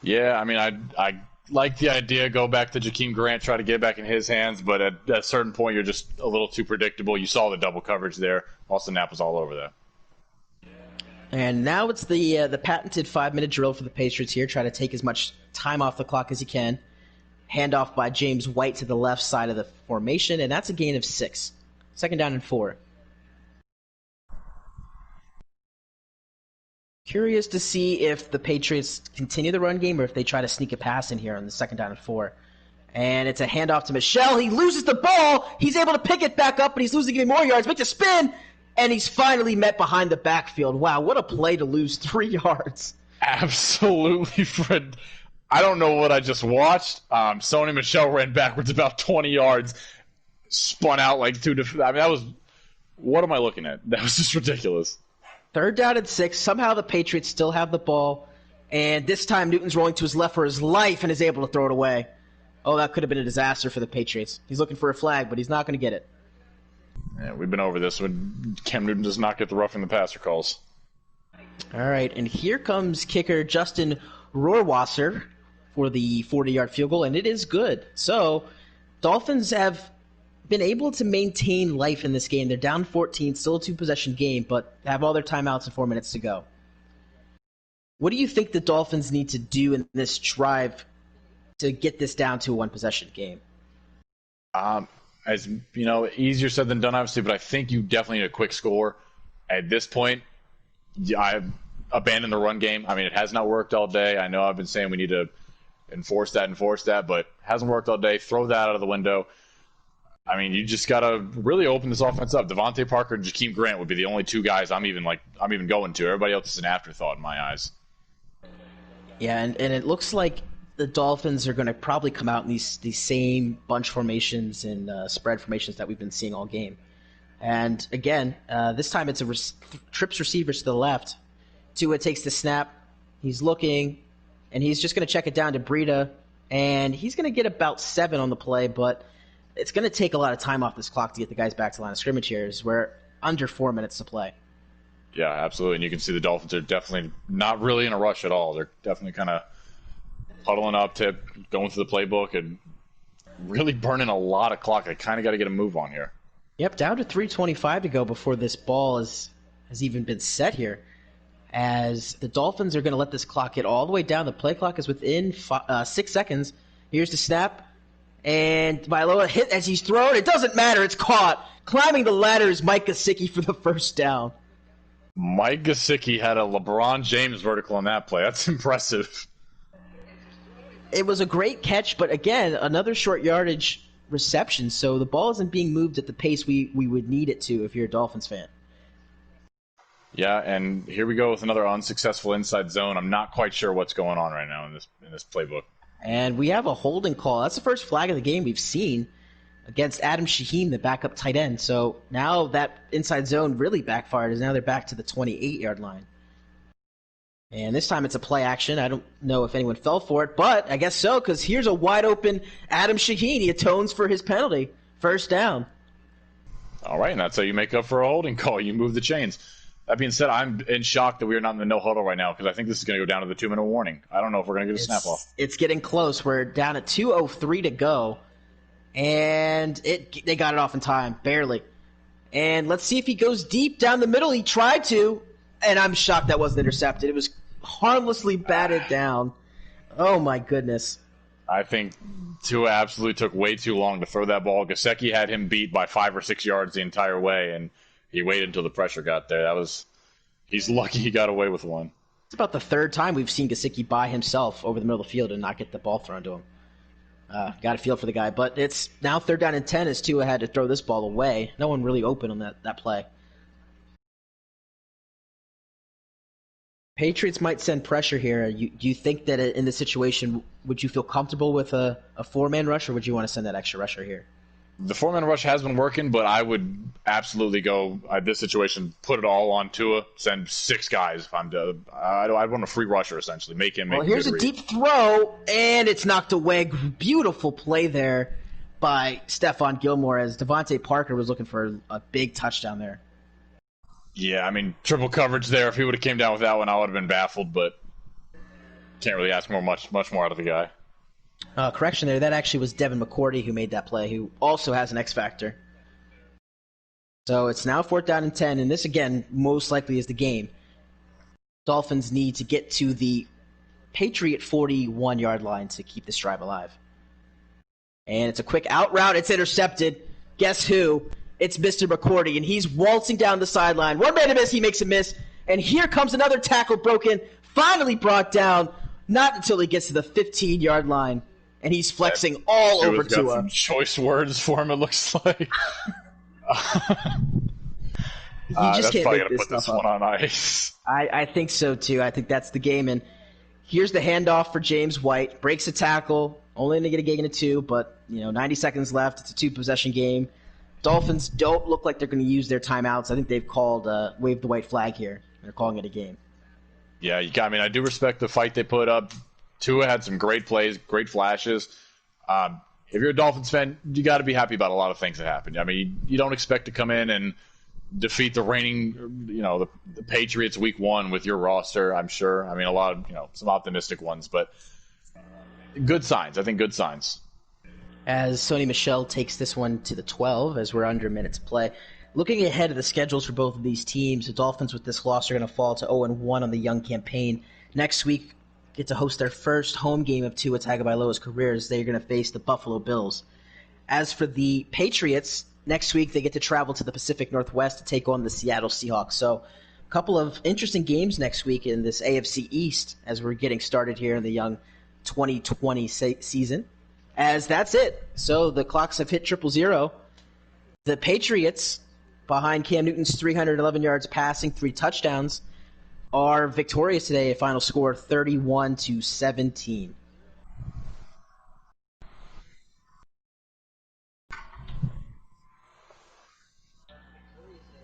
Yeah, I mean, I like the idea, go back to Jakeem Grant, try to get back in his hands, but at a certain point you're just a little too predictable. You saw the double coverage there. Austin Knapp was all over that. And now it's the patented 5-minute drill for the Patriots here. Try to take as much time off the clock as you can. Handoff by James White to the left side of the formation, and that's a gain of 6. 2nd down and 4. Curious to see if the Patriots continue the run game or if they try to sneak a pass in here on the 2nd down and 4. And it's a handoff to Michel. He loses the ball. He's able to pick it back up, but he's losing even more yards. Makes a spin, and he's finally met behind the backfield. Wow, what a play to lose 3 yards. Absolutely, Fred. I don't know what I just watched. Sony Michel ran backwards about 20 yards, spun out like 2 I mean, that was... What am I looking at? That was just ridiculous. 3rd down and 6. Somehow the Patriots still have the ball, and this time Newton's rolling to his left for his life and is able to throw it away. Oh, that could have been a disaster for the Patriots. He's looking for a flag, but he's not going to get it. Yeah, we've been over this when Cam Newton does not get the roughing the passer calls. All right, and here comes kicker Justin Rohrwasser for the 40-yard field goal, and it is good. So Dolphins have been able to maintain life in this game. They're down 14, still a 2-possession game, but have all their timeouts and 4 minutes to go. What do you think the Dolphins need to do in this drive to get this down to a 1-possession game? As you know, easier said than done, obviously, but I think you definitely need a quick score. At this point, I abandoned the run game. I mean, it has not worked all day. I know I've been saying we need to enforce that, but it hasn't worked all day. Throw that out of the window. I mean, you just got to really open this offense up. Devontae Parker and Jakeem Grant would be the only 2 guys I'm even going to. Everybody else is an afterthought in my eyes. Yeah, and it looks like the Dolphins are going to probably come out in these same bunch formations and spread formations that we've been seeing all game. And again, this time it's a trips receivers to the left. Tua takes the snap. He's looking, and he's just going to check it down to Breida, and he's going to get about 7 on the play, but it's going to take a lot of time off this clock to get the guys back to the line of scrimmage here, as we're under 4 minutes to play. Yeah, absolutely. And you can see the Dolphins are definitely not really in a rush at all. They're definitely kind of huddling up, going through the playbook, and really burning a lot of clock. I kind of got to get a move on here. Yep, down to 3:25 to go before this ball has even been set here. As the Dolphins are going to let this clock get all the way down. The play clock is within 6 seconds. Here's the snap. And Milo hit as he's thrown. It doesn't matter. It's caught. Climbing the ladder is Mike Gesicki for the first down. Mike Gesicki had a LeBron James vertical on that play. That's impressive. It was a great catch, but again, another short yardage reception. So the ball isn't being moved at the pace we would need it to if you're a Dolphins fan. Yeah, and here we go with another unsuccessful inside zone. I'm not quite sure what's going on right now in this playbook. And we have a holding call. That's the first flag of the game we've seen against Adam Shaheen, the backup tight end. So now that inside zone really backfired, as now they're back to the 28-yard line. And this time it's a play action. I don't know if anyone fell for it, but I guess so, because here's a wide-open Adam Shaheen. He atones for his penalty. First down. All right, and that's how you make up for a holding call. You move the chains. That being said, I'm in shock that we are not in the no huddle right now, because I think this is going to go down to the 2-minute warning. I don't know if we're going to get a snap off. It's getting close. We're down at 2:03 to go, and they got it off in time, barely. And let's see if he goes deep down the middle. He tried to, and I'm shocked that wasn't intercepted. It was harmlessly batted down. Oh, my goodness. I think Tua absolutely took way too long to throw that ball. Gesicki had him beat by 5 or 6 yards the entire way, and he waited until the pressure got there. He's lucky he got away with one. It's about the third time we've seen Gesicki by himself over the middle of the field and not get the ball thrown to him. Got a feel for the guy. But it's now 3rd down and 10 as Tua had to throw this ball away. No one really open on that play. Patriots might send pressure here. Do you think that in this situation, would you feel comfortable with a 4-man rush, or would you want to send that extra rusher here? The 4-man rush has been working, but I would absolutely go this situation, put it all on Tua, send 6 guys if I'm I'd want a free rusher, essentially. Make him. Well, here's a deep throw, and it's knocked away. Beautiful play there by Stephon Gilmore as Devontae Parker was looking for a big touchdown there. Yeah, I mean, triple coverage there. If he would have came down with that one, I would have been baffled, but can't really ask much more out of the guy. Correction there, that actually was Devin McCourty who made that play, who also has an X factor. So it's now 4th down and 10, and this, again, most likely is the game. Dolphins need to get to the Patriot 41-yard line to keep this drive alive. And it's a quick out route. It's intercepted. Guess who? It's Mr. McCourty, and he's waltzing down the sideline. One man to miss, he makes a miss. And here comes another tackle broken, finally brought down, not until he gets to the 15-yard line. And he's flexing all over Tua. Got some choice words for him, it looks like. You just can't make this put this one on ice. I think so, too. I think that's the game. And here's the handoff for James White. Breaks a tackle. Only going to get a gain of 2, but 90 seconds left. It's a 2-possession game. Dolphins don't look like they're going to use their timeouts. I think they've waved the white flag here. They're calling it a game. Yeah, I do respect the fight they put up. Tua had some great plays, great flashes. If you're a Dolphins fan, you got to be happy about a lot of things that happened. I mean, you don't expect to come in and defeat the reigning, the Patriots week 1 with your roster, I'm sure. I mean, a lot of, some optimistic ones, but good signs. I think good signs. As Sony Michel takes this one to the 12 as we're under a minute to play. Looking ahead at the schedules for both of these teams, the Dolphins with this loss are going to fall to 0-1 on the young campaign. Next week, get to host their first home game of Tua Tagovailoa's career as they're going to face the Buffalo Bills. As for the Patriots, next week they get to travel to the Pacific Northwest to take on the Seattle Seahawks. So a couple of interesting games next week in this AFC East as we're getting started here in the young 2020 season. As that's it. So the clocks have hit 0-0. The Patriots, behind Cam Newton's 311 yards passing, 3 touchdowns, are victorious today. A final score 31-17.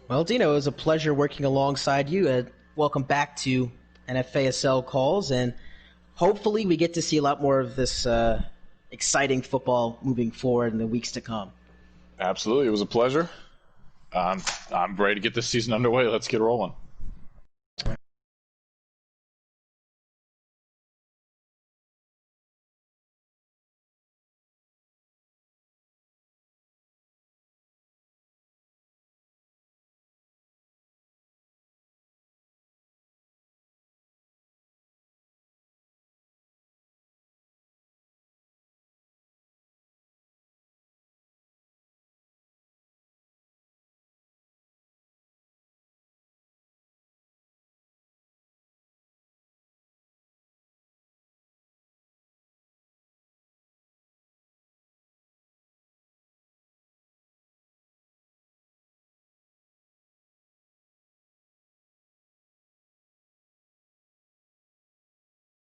Well, Dino, it was a pleasure working alongside you. Welcome back to NFASL calls, and hopefully we get to see a lot more of this exciting football moving forward in the weeks to come. Absolutely. It was a pleasure. I'm ready to get this season underway. Let's get rolling.